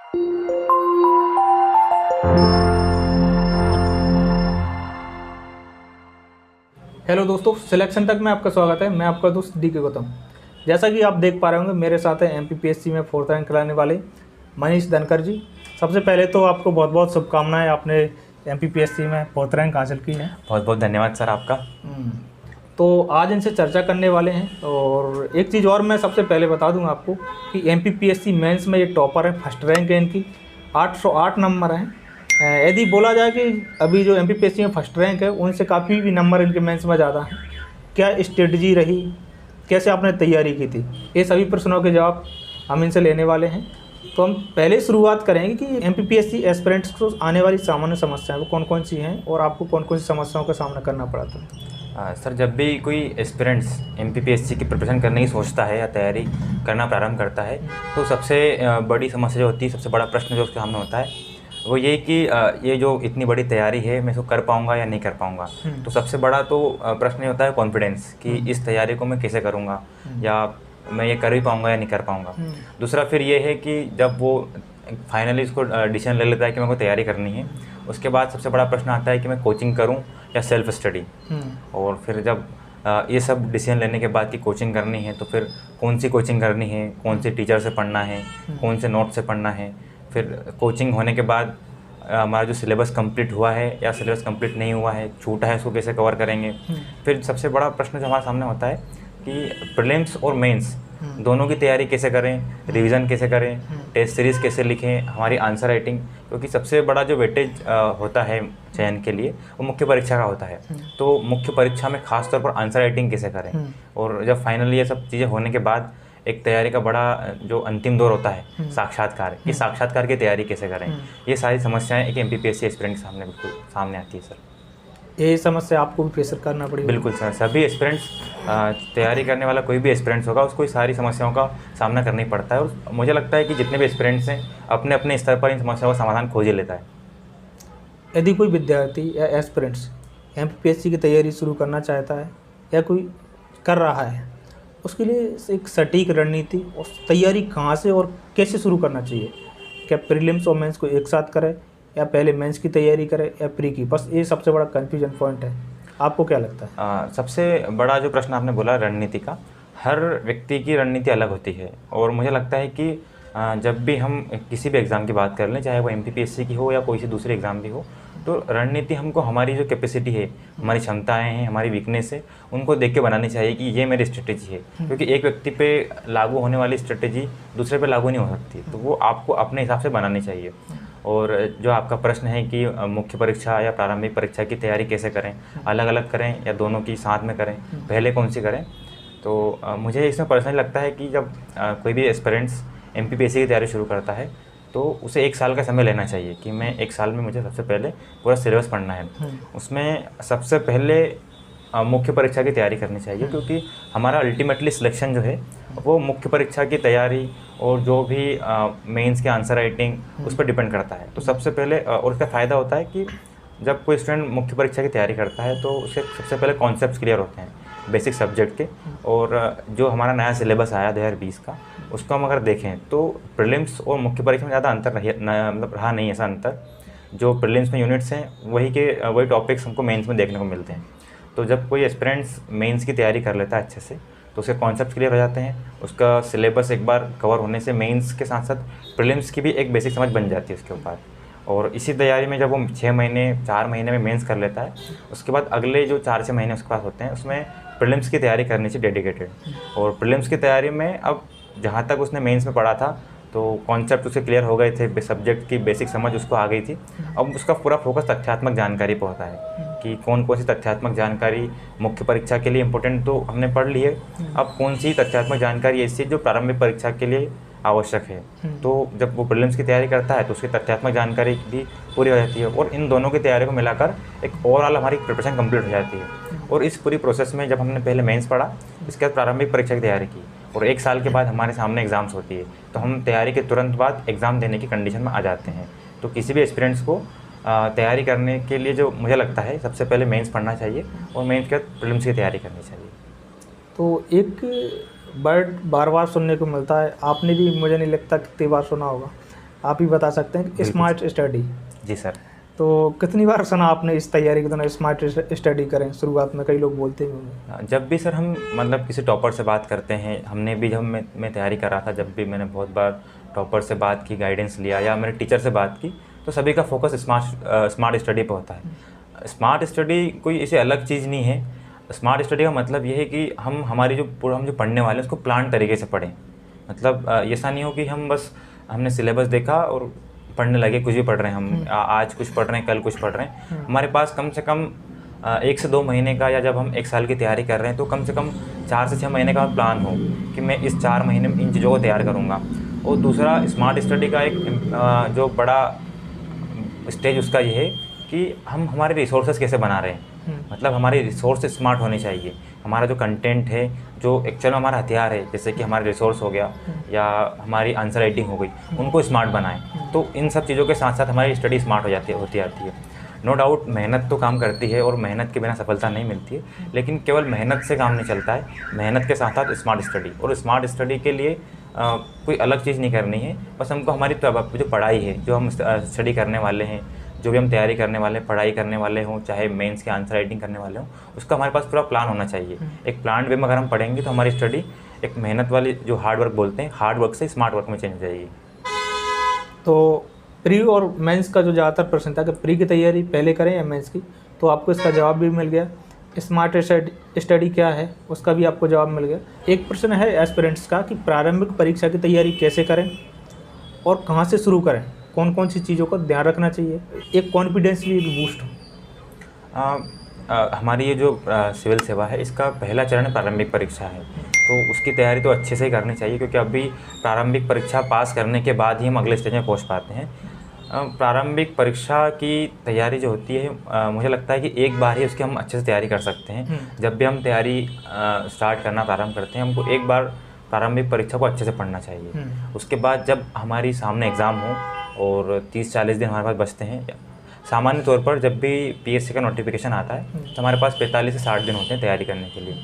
Hello दोस्तों, selection तक में आपका स्वागत है। मैं आपका दोस्त डी के गौतम। जैसा कि आप देख पा रहे होंगे, मेरे साथ है एमपीपीएससी में 4th रैंक लाने वाले मनीष धनकर जी। सबसे पहले तो आपको बहुत बहुत शुभकामनाएं, आपने एमपीपीएससी में 4th रैंक हासिल की है। बहुत बहुत धन्यवाद सर आपका। तो आज इनसे चर्चा करने वाले हैं। और एक चीज़ और मैं सबसे पहले बता दूं आपको कि एमपीपीएससी मेंस में ये टॉपर है, फर्स्ट रैंक है इनकी, 808 नंबर हैं। यदि बोला जाए कि अभी जो एमपीपीएससी में फर्स्ट रैंक है उनसे काफ़ी भी नंबर इनके मेंस में ज़्यादा हैं। क्या स्ट्रेटजी रही, कैसे आपने तैयारी की थी, ये सभी प्रश्नों के जवाब हम इनसे लेने वाले हैं। तो हम पहले शुरुआत करेंगे कि एमपीपीएससी एस्पिरेंट्स को आने वाली सामान्य समस्याएं वो कौन कौन सी हैं और आपको कौन कौन सी समस्याओं का सामना करना पड़ा था। सर, जब भी कोई एस्पिरेंट्स एमपीपीएससी की प्रिपरेशन करने की सोचता है या तैयारी करना प्रारंभ करता है, तो सबसे बड़ी समस्या जो होती है, सबसे बड़ा प्रश्न जो उसके सामने होता है वो ये कि ये जो इतनी बड़ी तैयारी है मैं इसको कर पाऊँगा या नहीं कर पाऊँगा। तो सबसे बड़ा तो प्रश्न ये होता है कॉन्फिडेंस कि इस तैयारी को मैं कैसे करूँगा या मैं ये कर ही पाऊँगा या नहीं कर पाऊँगा। दूसरा फिर ये है कि जब वो फाइनली इसको डिसीजन ले लेता है कि मेरे को तैयारी करनी है, उसके बाद सबसे बड़ा प्रश्न आता है कि मैं कोचिंग करूं या सेल्फ स्टडी। और फिर जब ये सब डिसीजन लेने के बाद कि कोचिंग करनी है तो फिर कौन सी कोचिंग करनी है, कौन से टीचर से पढ़ना है, कौन से नोट से पढ़ना है। फिर कोचिंग होने के बाद हमारा जो सिलेबस कंप्लीट हुआ है या सिलेबस कंप्लीट नहीं हुआ है, छूटा है, उसको कैसे कवर करेंगे। फिर सबसे बड़ा प्रश्न जो हमारे सामने होता है कि प्रीलिम्स और मेंस दोनों की तैयारी कैसे करें, रिवीजन कैसे करें, टेस्ट सीरीज़ कैसे लिखें, हमारी आंसर राइटिंग, क्योंकि सबसे बड़ा जो वेटेज होता है चयन के लिए वो मुख्य परीक्षा का होता है। तो मुख्य परीक्षा में खास तौर पर आंसर राइटिंग कैसे करें। और जब फाइनली ये सब चीज़ें होने के बाद एक तैयारी का बड़ा जो अंतिम दौर होता है साक्षात्कार, इस साक्षात्कार की तैयारी कैसे करें, ये सारी समस्याएं एक एमपीपीएससी एस्पिरेंट के सामने बिल्कुल सामने आती है सर। ये समस्या आपको भी फेस करना पड़ेगा। बिल्कुल सर, सभी एस्पिरेंट्स तैयारी करने वाला कोई भी एस्पिरेंट्स होगा उसको सारी समस्याओं का सामना करना ही पड़ता है। और मुझे लगता है कि जितने भी एस्पिरेंट्स हैं अपने अपने स्तर पर इन समस्याओं का समाधान खोज ही लेता है। यदि कोई विद्यार्थी या एस्पिरेंट्स एमपीपीएससी की तैयारी शुरू करना चाहता है या कोई कर रहा है, उसके लिए एक सटीक रणनीति और तैयारी कहाँ से और कैसे शुरू करना चाहिए? क्या प्रीलिम्स और मेंस को एक साथ करें या पहले मेंस की तैयारी करें या प्री की? बस ये सबसे बड़ा कन्फ्यूजन पॉइंट है। आपको क्या लगता है? सबसे बड़ा जो प्रश्न आपने बोला रणनीति का, हर व्यक्ति की रणनीति अलग होती है। और मुझे लगता है कि जब भी हम किसी भी एग्ज़ाम की बात कर लें, चाहे वो एमपीपीएससी की हो या कोई सी दूसरी एग्ज़ाम भी हो, तो रणनीति हमको हमारी जो कैपेसिटी है, हमारी क्षमताएं हैं, हमारी वीकनेस है, उनको देख के बनानी चाहिए कि ये मेरी स्ट्रेटेजी है। क्योंकि एक व्यक्ति पे लागू होने वाली स्ट्रेटेजी दूसरे पे लागू नहीं हो सकती, तो वो आपको अपने हिसाब से बनानी चाहिए। और जो आपका प्रश्न है कि मुख्य परीक्षा या प्रारंभिक परीक्षा की तैयारी कैसे करें, अलग अलग करें या दोनों की साथ में करें, पहले कौन सी करें, तो मुझे इसमें पर्सनली लगता है कि जब कोई भी एस्पिरेंट्स एमपीपीएससी की तैयारी शुरू करता है तो उसे 1 साल का समय लेना चाहिए कि मैं 1 साल में मुझे सबसे पहले पूरा सिलेबस पढ़ना है। उसमें सबसे पहले मुख्य परीक्षा की तैयारी करनी चाहिए, क्योंकि हमारा अल्टीमेटली सिलेक्शन जो है वो मुख्य परीक्षा की तैयारी और जो भी मेंस के आंसर राइटिंग उस पर डिपेंड करता है। तो सबसे पहले और इसका फ़ायदा होता है कि जब कोई स्टूडेंट मुख्य परीक्षा की तैयारी करता है तो उसके सबसे पहले कॉन्सेप्ट्स क्लियर होते हैं बेसिक सब्जेक्ट के। और जो हमारा नया सिलेबस आया 2020 का, उसको हम अगर देखें तो प्रीलिम्स और मुख्य परीक्षा में ज़्यादा अंतर मतलब रहा नहीं ऐसा अंतर। जो प्रीलिम्स में यूनिट्स हैं वही टॉपिक्स हमको मेंस में देखने को मिलते हैं। तो जब कोई एस्पिरेंट्स मेंस की तैयारी कर लेता है अच्छे से तो उसके कॉन्सेप्ट क्लियर हो जाते हैं, उसका सिलेबस एक बार कवर होने से मेंस के साथ साथ प्रीलिम्स की भी एक बेसिक समझ बन जाती है उसके ऊपर। और इसी तैयारी में जब वो 6 महीने 4 महीने में मेंस कर लेता है, उसके बाद अगले जो 4 से महीने उसके पास होते हैं उसमें प्रीलिम्स की तैयारी करनी चाहिए डेडिकेटेड। और प्रीलिम्स की तैयारी में अब जहाँ तक उसने मेंस में पढ़ा था तो कॉन्सेप्ट उसके क्लियर हो गए थे, सब्जेक्ट की बेसिक समझ उसको आ गई थी। अब उसका पूरा फोकस तथ्यात्मक जानकारी पर होता है कि कौन कौन सी तथ्यात्मक जानकारी मुख्य परीक्षा के लिए इम्पोर्टेंट तो हमने पढ़ ली है, अब कौन सी तथ्यात्मक जानकारी ऐसी है जो प्रारंभिक परीक्षा के लिए आवश्यक है। तो जब वो प्रीलिम्स की तैयारी करता है तो उसकी तथ्यात्मक जानकारी भी पूरी हो जाती है और इन दोनों की तैयारी को मिलाकर एक ओवरऑल हमारी प्रिपरेशन कंप्लीट हो जाती है। और इस पूरी प्रोसेस में जब हमने पहले मेंस पढ़ा, इसके बाद प्रारंभिक परीक्षा की तैयारी की और 1 साल के बाद हमारे सामने एग्ज़ाम्स होती है, तो हम तैयारी के तुरंत बाद एग्ज़ाम देने की कंडीशन में आ जाते हैं। तो किसी भी एस्पिरेंट्स को तैयारी करने के लिए जो मुझे लगता है सबसे पहले मेंस पढ़ना चाहिए और मेंस के बाद प्रीलिम्स की तैयारी करनी चाहिए। तो एक वर्ड बार बार सुनने को मिलता है, आपने भी मुझे नहीं लगता कितनी बार सुना होगा। आप ही बता सकते हैं कि स्मार्ट स्टडी। जी सर। तो कितनी बार सुना आपने इस तैयारी के दौरान स्मार्ट स्टडी करें? शुरुआत में कई लोग बोलते हैं। जब भी सर हम मतलब किसी टॉपर से बात करते हैं, हमने भी जब मैं तैयारी कर रहा था, जब भी मैंने बहुत बार टॉपर से बात की, गाइडेंस लिया या मेरे टीचर से बात की, तो सभी का फोकस स्मार्ट स्टडी पर होता है। स्मार्ट स्टडी कोई ऐसी अलग चीज़ नहीं है। स्मार्ट स्टडी का मतलब ये है कि हम जो पढ़ने वाले हैं उसको प्लान तरीके से पढ़ें। मतलब ऐसा नहीं हो कि हम बस हमने सिलेबस देखा और पढ़ने लगे, कुछ भी पढ़ रहे हैं हम, आज कुछ पढ़ रहे हैं, कल कुछ पढ़ रहे हैं। हमारे पास कम से कम 1 से 2 महीने का, या जब हम 1 साल की तैयारी कर रहे हैं तो कम से कम 4 से 6 महीने का प्लान हो कि मैं इस 4 महीने में इन चीज़ों को तैयार करूँगा। और दूसरा, स्मार्ट स्टडी का एक जो बड़ा स्टेज उसका ये है कि हम हमारे रिसोर्सेज कैसे बना रहे हैं। मतलब हमारे रिसोर्स स्मार्ट होने चाहिए। हमारा जो कंटेंट है, जो एक्चुअल में हमारा हथियार है, जैसे कि हमारे रिसोर्स हो गया या हमारी आंसर राइटिंग हो गई, उनको स्मार्ट बनाएं। तो इन सब चीज़ों के साथ साथ हमारी स्टडी स्मार्ट होती आती है। नो डाउट मेहनत तो काम करती है और मेहनत के बिना सफलता नहीं मिलती है, लेकिन केवल मेहनत से काम नहीं चलता है। मेहनत के साथ साथ स्मार्ट स्टडी, और स्मार्ट स्टडी के लिए कोई अलग चीज़ नहीं करनी है। बस हमको हमारी जो पढ़ाई है, जो हम स्टडी करने वाले हैं, जो भी हम तैयारी करने वाले हैं, पढ़ाई करने वाले हों, चाहे मेंस के आंसर राइटिंग करने वाले हों, उसका हमारे पास पूरा प्लान होना चाहिए। एक प्लान वे में अगर हम पढ़ेंगे तो हमारी स्टडी एक मेहनत वाली, जो हार्ड वर्क बोलते हैं, हार्ड वर्क से स्मार्ट वर्क में चेंज हो जाएगी। तो प्री और मेंस का जो ज़्यादातर प्रश्न था कि प्री की तैयारी पहले करें या मेंस की, तो आपको इसका जवाब भी मिल गया। स्मार्ट स्टडी क्या है उसका भी आपको जवाब मिल गया। एक प्रश्न है एस्पिरेंट्स का कि प्रारंभिक परीक्षा की तैयारी कैसे करें और कहाँ से शुरू करें, कौन कौन सी चीज़ों का ध्यान रखना चाहिए, एक कॉन्फिडेंस भी बूस्ट हो। हमारी ये जो सिविल सेवा है, इसका पहला चरण प्रारंभिक परीक्षा है, तो उसकी तैयारी तो अच्छे से ही करनी चाहिए, क्योंकि अभी प्रारंभिक परीक्षा पास करने के बाद ही हम अगले स्टेज में पहुंच पाते हैं। प्रारंभिक परीक्षा की तैयारी जो होती है, मुझे लगता है कि एक बार ही उसकी हम अच्छे से तैयारी कर सकते हैं। जब भी हम तैयारी स्टार्ट करना प्रारंभ करते हैं, हमको एक बार प्रारंभिक परीक्षा को अच्छे से पढ़ना चाहिए। उसके बाद जब हमारी सामने एग्ज़ाम हो और 30-40 दिन हमारे पास बचते हैं, सामान्य तौर पर जब भी पीएससी का नोटिफिकेशन आता है तो हमारे पास 45 से 60 दिन होते हैं तैयारी करने के लिए।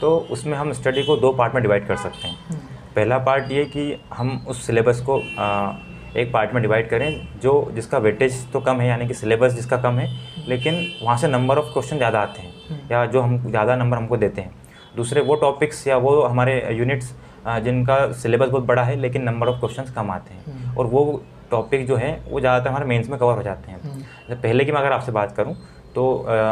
तो उसमें हम स्टडी को 2 पार्ट में डिवाइड कर सकते हैं। पहला पार्ट ये कि हम उस सिलेबस को एक पार्ट में डिवाइड करें जिसका वेटेज तो कम है, यानी कि सिलेबस जिसका कम है, लेकिन वहाँ से नंबर ऑफ़ क्वेश्चन ज़्यादा आते हैं, या जो हम ज़्यादा नंबर हमको देते हैं। दूसरे वो टॉपिक्स या वो हमारे यूनिट्स जिनका सिलेबस बहुत बड़ा है लेकिन नंबर ऑफ़ क्वेश्चंस कम आते हैं, और वो टॉपिक जो है वो ज़्यादातर हमारे मेंस में कवर हो जाते हैं। जैसे पहले की मैं अगर आपसे बात करूं तो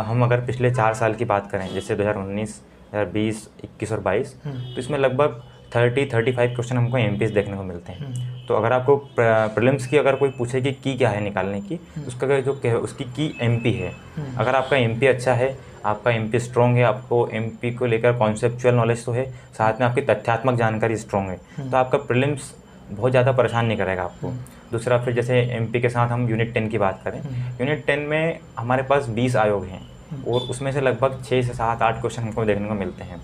हम अगर पिछले 4 साल की बात करें, जैसे 2019, 2020, 21 और 22, तो इसमें लगभग 30-35 क्वेश्चन हमको एमपीएस देखने को मिलते हैं। तो अगर आपको प्रीलिम्स की अगर कोई पूछे कि की क्या है निकालने की, उसका जो उसकी की एमपी है। अगर आपका एमपी अच्छा है, आपका एमपी स्ट्रॉन्ग है, आपको एमपी को लेकर कॉन्सेप्चुअल नॉलेज तो है, साथ में आपकी तथ्यात्मक जानकारी स्ट्रॉन्ग है, तो आपका प्रीलिम्स बहुत ज़्यादा परेशान नहीं करेगा आपको। दूसरा, फिर जैसे एमपी के साथ हम यूनिट 10 की बात करें, यूनिट 10 में हमारे पास 20 आयोग हैं और उसमें से लगभग 6 से 7-8 क्वेश्चन हमको देखने को मिलते हैं।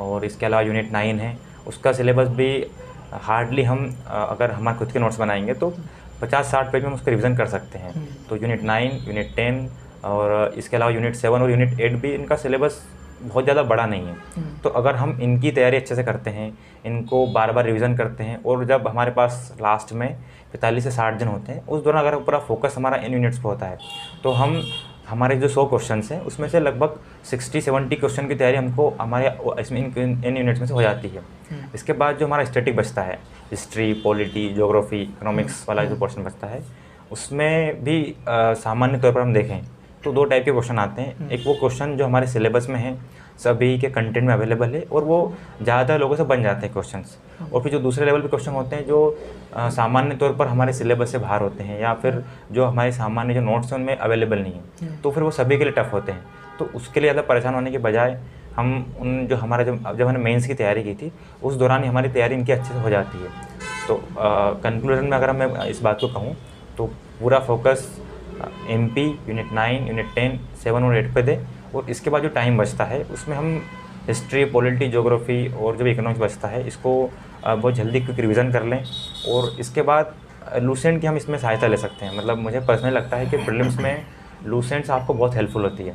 और इसके अलावा यूनिट 9 है, उसका सिलेबस भी हार्डली हम अगर हमारे खुद के नोट्स बनाएंगे तो 50-60 पेज में हम उसको रिविज़न कर सकते हैं। तो यूनिट 9, यूनिट 10 और इसके अलावा यूनिट 7 और यूनिट 8 भी, इनका सिलेबस बहुत ज़्यादा बड़ा नहीं है। तो अगर हम इनकी तैयारी अच्छे से करते हैं, इनको बार बार रिवीजन करते हैं, और जब हमारे पास लास्ट में 45 से 60 दिन होते हैं, उस दौरान अगर पूरा फोकस हमारा इन यूनिट्स पर होता है, तो हमारे जो 100 क्वेश्चन हैं उसमें से लगभग 60-70 क्वेश्चन की तैयारी हमको हमारे इसमें इन यूनिट्स में से हो जाती है। इसके बाद जो हमारा स्टैटिक बचता है, हिस्ट्री, पॉलिटी, ज्योग्राफी, इकोनॉमिक्स वाला जो पोर्शन बचता है, उसमें भी सामान्य तौर पर हम देखें तो 2 टाइप के क्वेश्चन आते हैं। एक वो क्वेश्चन जो हमारे सिलेबस में है, सभी के कंटेंट में अवेलेबल है और वो ज़्यादातर लोगों से बन जाते हैं क्वेश्चंस, और फिर जो दूसरे लेवल पे क्वेश्चन होते हैं जो सामान्य तौर पर हमारे सिलेबस से बाहर होते हैं, या फिर जो हमारे सामान्य जो नोट्स हैं उनमें अवेलेबल नहीं है, तो फिर वो सभी के लिए टफ होते हैं। तो उसके लिए ज़्यादा परेशान होने के बजाय हम उन जो हमारा जब हमने मेंस की तैयारी की थी, उस दौरान ही हमारी तैयारी इनकी अच्छे से हो जाती है। तो कंक्लूजन में अगर मैं इस बात को कहूँ तो पूरा फोकस एमपी, यूनिट 9, यूनिट 10, 7 और 8 पे दे, और इसके बाद जो टाइम बचता है उसमें हम हिस्ट्री, पॉलिटी, ज्योग्राफी और जो इकोनॉमिक्स बचता है इसको बहुत जल्दी क्विक रिवीजन कर लें। और इसके बाद लूसेंट की हम इसमें सहायता ले सकते हैं। मतलब मुझे पर्सनली लगता है कि प्रीलिम्स में लूसेंट्स आपको बहुत हेल्पफुल होती है,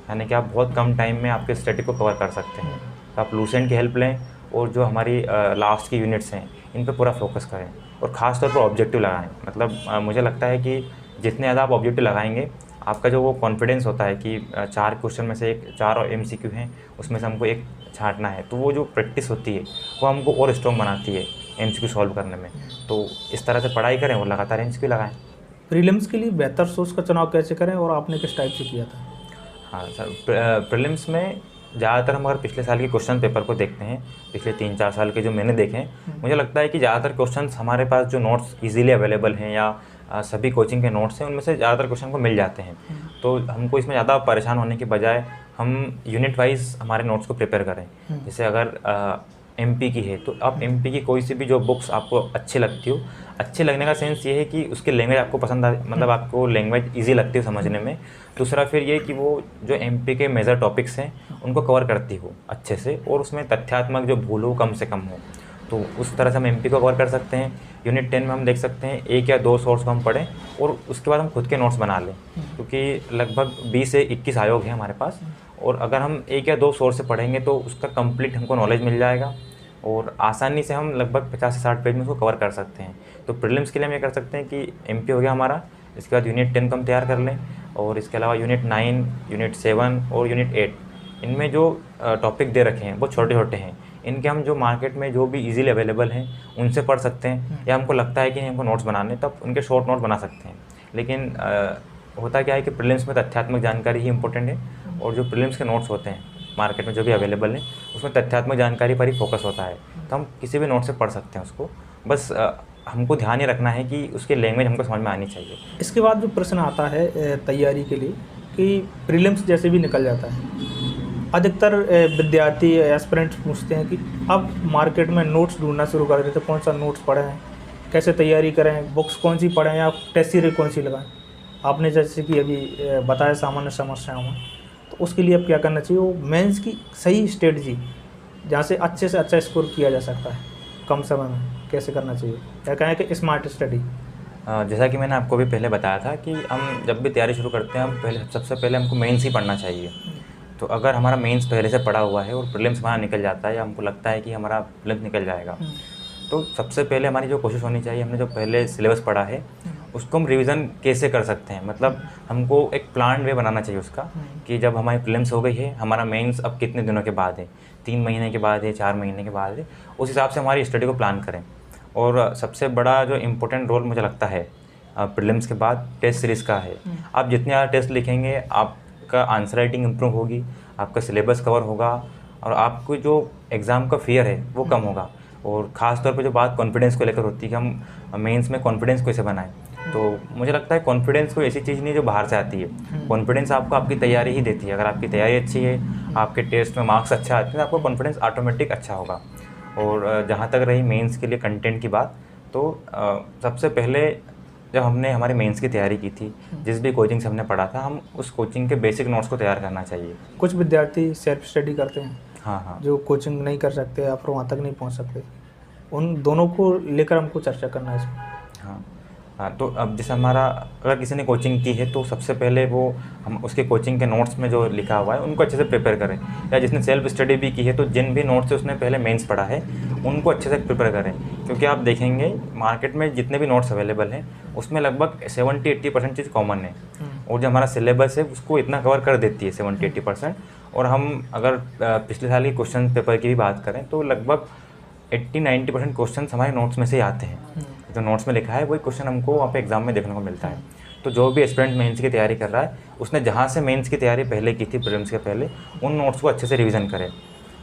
यानी कि आप बहुत कम टाइम में आपके स्टैटिक को कवर कर सकते हैं। तो आप लूसेंट की हेल्प लें और जो हमारी लास्ट की यूनिट्स हैं इन पर पूरा फोकस करें। और ख़ास तौर पर ऑब्जेक्टिव लगाएं। मतलब मुझे लगता है कि जितने ज़्यादा आप ऑब्जेक्टिव लगाएंगे, आपका जो वो कॉन्फिडेंस होता है कि 4 क्वेश्चन में से 4 MCQ हैं, उसमें से हमको एक छाँटना है, तो वो जो प्रैक्टिस होती है वो हमको और स्ट्रॉन्ग बनाती है MCQ सॉल्व करने में। तो इस तरह से पढ़ाई करें और लगातार MCQ लगाएं। प्रीलिम्स के लिए बेहतर सोर्स का चुनाव कैसे करें और आपने किस टाइप से किया था? हाँ सर, प्रीलिम्स में ज़्यादातर हम अगर पिछले साल के क्वेश्चन पेपर को देखते हैं, पिछले 3-4 साल के जो मैंने देखे हैं, मुझे लगता है कि ज़्यादातर क्वेश्चंस हमारे पास जो नोट्स इजीली अवेलेबल हैं या सभी कोचिंग के नोट्स हैं, उनमें से ज़्यादातर क्वेश्चन को मिल जाते हैं। तो हमको इसमें ज़्यादा परेशान होने के बजाय हम यूनिट वाइज हमारे नोट्स को प्रिपेयर करें। जैसे अगर MP की है तो आप MP की कोई सी भी जो बुक्स आपको अच्छी लगती हो, अच्छे लगने का सेंस ये है कि उसकी लैंग्वेज आपको पसंद आ, मतलब आपको लैंग्वेज इजी लगती हो समझने में। दूसरा फिर ये कि वो जो MP के मेजर टॉपिक्स हैं उनको कवर करती हो अच्छे से, और उसमें तथ्यात्मक जो भूल हो कम से कम हो, तो उस तरह से हम MP को कवर कर सकते हैं। यूनिट 10 में हम देख सकते हैं 1 या 2 सोर्स को हम पढ़ें और उसके बाद हम खुद के नोट्स बना लें, क्योंकि लगभग 20 से 21 आयोग हैं हमारे पास, और अगर हम 1 या 2 सोर्स से पढ़ेंगे तो उसका कंप्लीट हमको नॉलेज मिल जाएगा और आसानी से हम लगभग 50 से 60 पेज में उसको कवर कर सकते हैं। तो प्रीलिम्स के लिए हम ये कर सकते हैं कि MP हो गया हमारा, इसके बाद यूनिट 10 को हम तैयार कर लें, और इसके अलावा यूनिट 9, यूनिट 7 और यूनिट 8, इनमें जो टॉपिक दे रखे हैं वो छोटे छोटे हैं। इनके हम जो मार्केट में जो भी इजीली अवेलेबल हैं उनसे पढ़ सकते हैं, या हमको लगता है कि हमको नोट्स बनाने, तब उनके शॉर्ट नोट बना सकते हैं। लेकिन होता क्या है कि प्रीलिम्स में तथ्यात्मक जानकारी ही इंपॉर्टेंट है, और जो प्रीलिम्स के नोट्स होते हैं मार्केट में जो भी अवेलेबल है उसमें तथ्यात्मक जानकारी पर ही फोकस होता है, तो हम किसी भी नोट से पढ़ सकते हैं उसको। बस हमको ध्यान ये रखना है कि उसकी लैंग्वेज हमको समझ में आनी चाहिए। इसके बाद जो प्रश्न आता है तैयारी के लिए कि प्रीलिम्स जैसे भी निकल जाता है, अधिकतर विद्यार्थी एस्पिरेंट्स पूछते हैं कि अब मार्केट में नोट्स ढूंढना शुरू कर देते, कौन सा नोट्स पढ़ें, कैसे तैयारी करें, बुक्स कौन सी पढ़ें या टेस्ट सीरीज कौन सी लगाएं। आपने जैसे कि अभी बताया सामान्य समस्याओं में, तो उसके लिए अब क्या करना चाहिए, वो मेंस की सही स्ट्रेटजी जहाँ से अच्छा स्कोर किया जा सकता है कम समय में, कैसे करना चाहिए, क्या कहें कि स्मार्ट स्टडी। जैसा कि मैंने आपको भी पहले बताया था कि हम जब भी तैयारी शुरू करते हैं, हम सबसे पहले हमको मेंस ही पढ़ना चाहिए। तो अगर हमारा मेंस पहले से पढ़ा हुआ है और प्रीलिम्स हमारा निकल जाता है, या हमको लगता है कि हमारा प्रीलिम्स निकल जाएगा, तो सबसे पहले हमारी जो कोशिश होनी चाहिए, हमने जो पहले सिलेबस पढ़ा है उसको हम रिवीजन कैसे कर सकते हैं। मतलब हमको एक प्लान वे बनाना चाहिए उसका, कि जब हमारी प्रीलिम्स हो गई है, हमारा मेंस अब कितने दिनों के बाद है, 3 महीने के बाद है, 4 महीने के बाद है, उस हिसाब से हमारी स्टडी को प्लान करें। और सबसे बड़ा जो इम्पोर्टेंट रोल मुझे लगता है प्रीलिम्स के बाद टेस्ट सीरीज़ का है। आप जितने ज़्यादा टेस्ट लिखेंगे, आपका आंसर राइटिंग इम्प्रूव होगी, आपका सिलेबस कवर होगा, और आपको जो एग्ज़ाम का फियर है वो कम होगा। और ख़ास तौर पे जो बात कॉन्फिडेंस को लेकर होती है कि हम मेंस में कॉन्फिडेंस कैसे बनाएं, तो मुझे लगता है कॉन्फिडेंस कोई ऐसी चीज़ नहीं जो बाहर से आती है। कॉन्फिडेंस आपको आपकी तैयारी ही देती है। अगर आपकी तैयारी अच्छी है, आपके टेस्ट में मार्क्स अच्छा आते हैं, तो आपका कॉन्फिडेंस ऑटोमेटिक अच्छा होगा। और जहाँ तक रही मेंस के लिए कंटेंट की बात, तो सबसे पहले जब हमने हमारे मेंस की तैयारी की थी, जिस भी कोचिंग से हमने पढ़ा था, हम उस कोचिंग के बेसिक नोट्स को तैयार करना चाहिए। कुछ विद्यार्थी सेल्फ स्टडी करते हैं, हाँ, जो कोचिंग नहीं कर सकते या फिर वहाँ तक नहीं पहुँच सकते, उन दोनों को लेकर हमको चर्चा करना है इसमें। हाँ, तो अब जैसे हमारा अगर किसी ने कोचिंग की है, तो सबसे पहले वो हम उसके कोचिंग के नोट्स में जो लिखा हुआ है उनको अच्छे से प्रिपेयर करें, या जिसने सेल्फ स्टडी भी की है तो जिन भी नोट्स से उसने पहले मेंस पढ़ा है उनको अच्छे से प्रिपेयर करें। क्योंकि आप देखेंगे मार्केट में जितने भी नोट्स अवेलेबल हैं उसमें लगभग 70-80% चीज़ कॉमन है, और जो हमारा सिलेबस है उसको इतना कवर कर देती है 70-80%। और हम अगर पिछले साल के क्वेश्चन पेपर की भी बात करें तो लगभग 80-90% क्वेश्चन हमारे नोट्स में से ही आते हैं। जो नोट्स में लिखा है वही क्वेश्चन हमको वहाँ पे एग्जाम में देखने को मिलता है। तो जो भी एस्पिरेंट मेंस की तैयारी कर रहा है, उसने जहाँ से मेंस की तैयारी पहले की थी प्रीलिम्स के पहले, उन नोट्स को अच्छे से रिवीजन करें।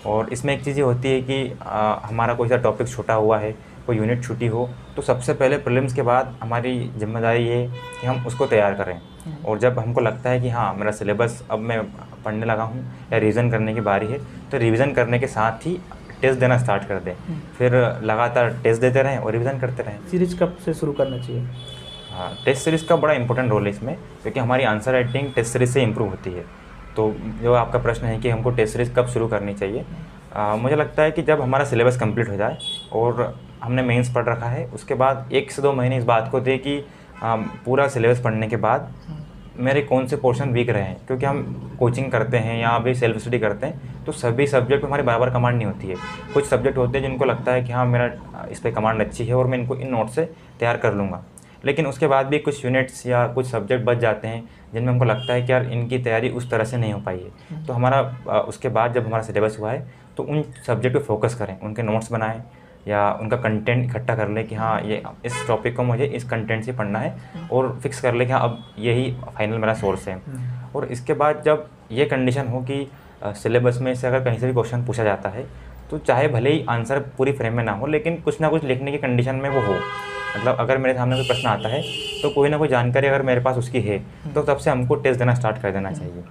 और इसमें एक चीज़ ये होती है कि हमारा कोई सा टॉपिक छूटा हुआ है, कोई यूनिट छूटी हो, तो सबसे पहले प्रीलिम्स के बाद हमारी जिम्मेदारी ये कि हम उसको तैयार करें। और जब हमको लगता है कि हाँ मेरा सिलेबस अब मैं पढ़ने लगा हूँ या रिवीजन करने की बारी है, तो रिवीजन करने के साथ ही टेस्ट देना स्टार्ट कर दें। फिर लगातार टेस्ट देते रहें और रिवीजन करते रहें। सीरीज कब से शुरू करना चाहिए? हाँ, टेस्ट सीरीज़ का बड़ा इंपॉर्टेंट रोल है इसमें, क्योंकि हमारी आंसर राइटिंग टेस्ट सीरीज़ से इंप्रूव होती है। तो जो आपका प्रश्न है कि हमको टेस्ट सीरीज़ कब शुरू करनी चाहिए, मुझे लगता है कि जब हमारा सिलेबस कंप्लीट हो जाए और हमने मेंस पढ़ रखा है, उसके बाद 1 से 2 महीने इस बात को दें कि पूरा सिलेबस पढ़ने के बाद मेरे कौन से पोर्शन वीक रहे हैं, क्योंकि हम कोचिंग करते हैं या अभी सेल्फ स्टडी करते हैं तो सभी सब्जेक्ट में हमारी बराबर कमांड नहीं होती है। कुछ सब्जेक्ट होते हैं जिनको लगता है कि हाँ मेरा इस पर कमांड अच्छी है और मैं इनको इन नोट से तैयार कर लूँगा, लेकिन उसके बाद भी कुछ यूनिट्स या कुछ सब्जेक्ट बच जाते हैं जिनमें हमको लगता है कि यार इनकी तैयारी उस तरह से नहीं हो पाई है। तो हमारा उसके बाद जब हमारा सिलेबस हुआ है तो उन सब्जेक्ट पे फोकस करें, उनके नोट्स बनाएं या उनका कंटेंट इकट्ठा कर लें कि हाँ ये इस टॉपिक को मुझे इस कंटेंट से पढ़ना है, और फिक्स कर लें कि हाँ अब यही फाइनल मेरा सोर्स है। और इसके बाद जब ये कंडीशन हो कि सिलेबस में से अगर कहीं से भी क्वेश्चन पूछा जाता है तो चाहे भले ही आंसर पूरी फ्रेम में ना हो, लेकिन कुछ ना कुछ लिखने की कंडीशन में वो हो। मतलब अगर मेरे सामने कोई प्रश्न आता है तो कोई ना कोई जानकारी अगर मेरे पास उसकी है तो तब से हमको टेस्ट देना स्टार्ट कर देना चाहिए।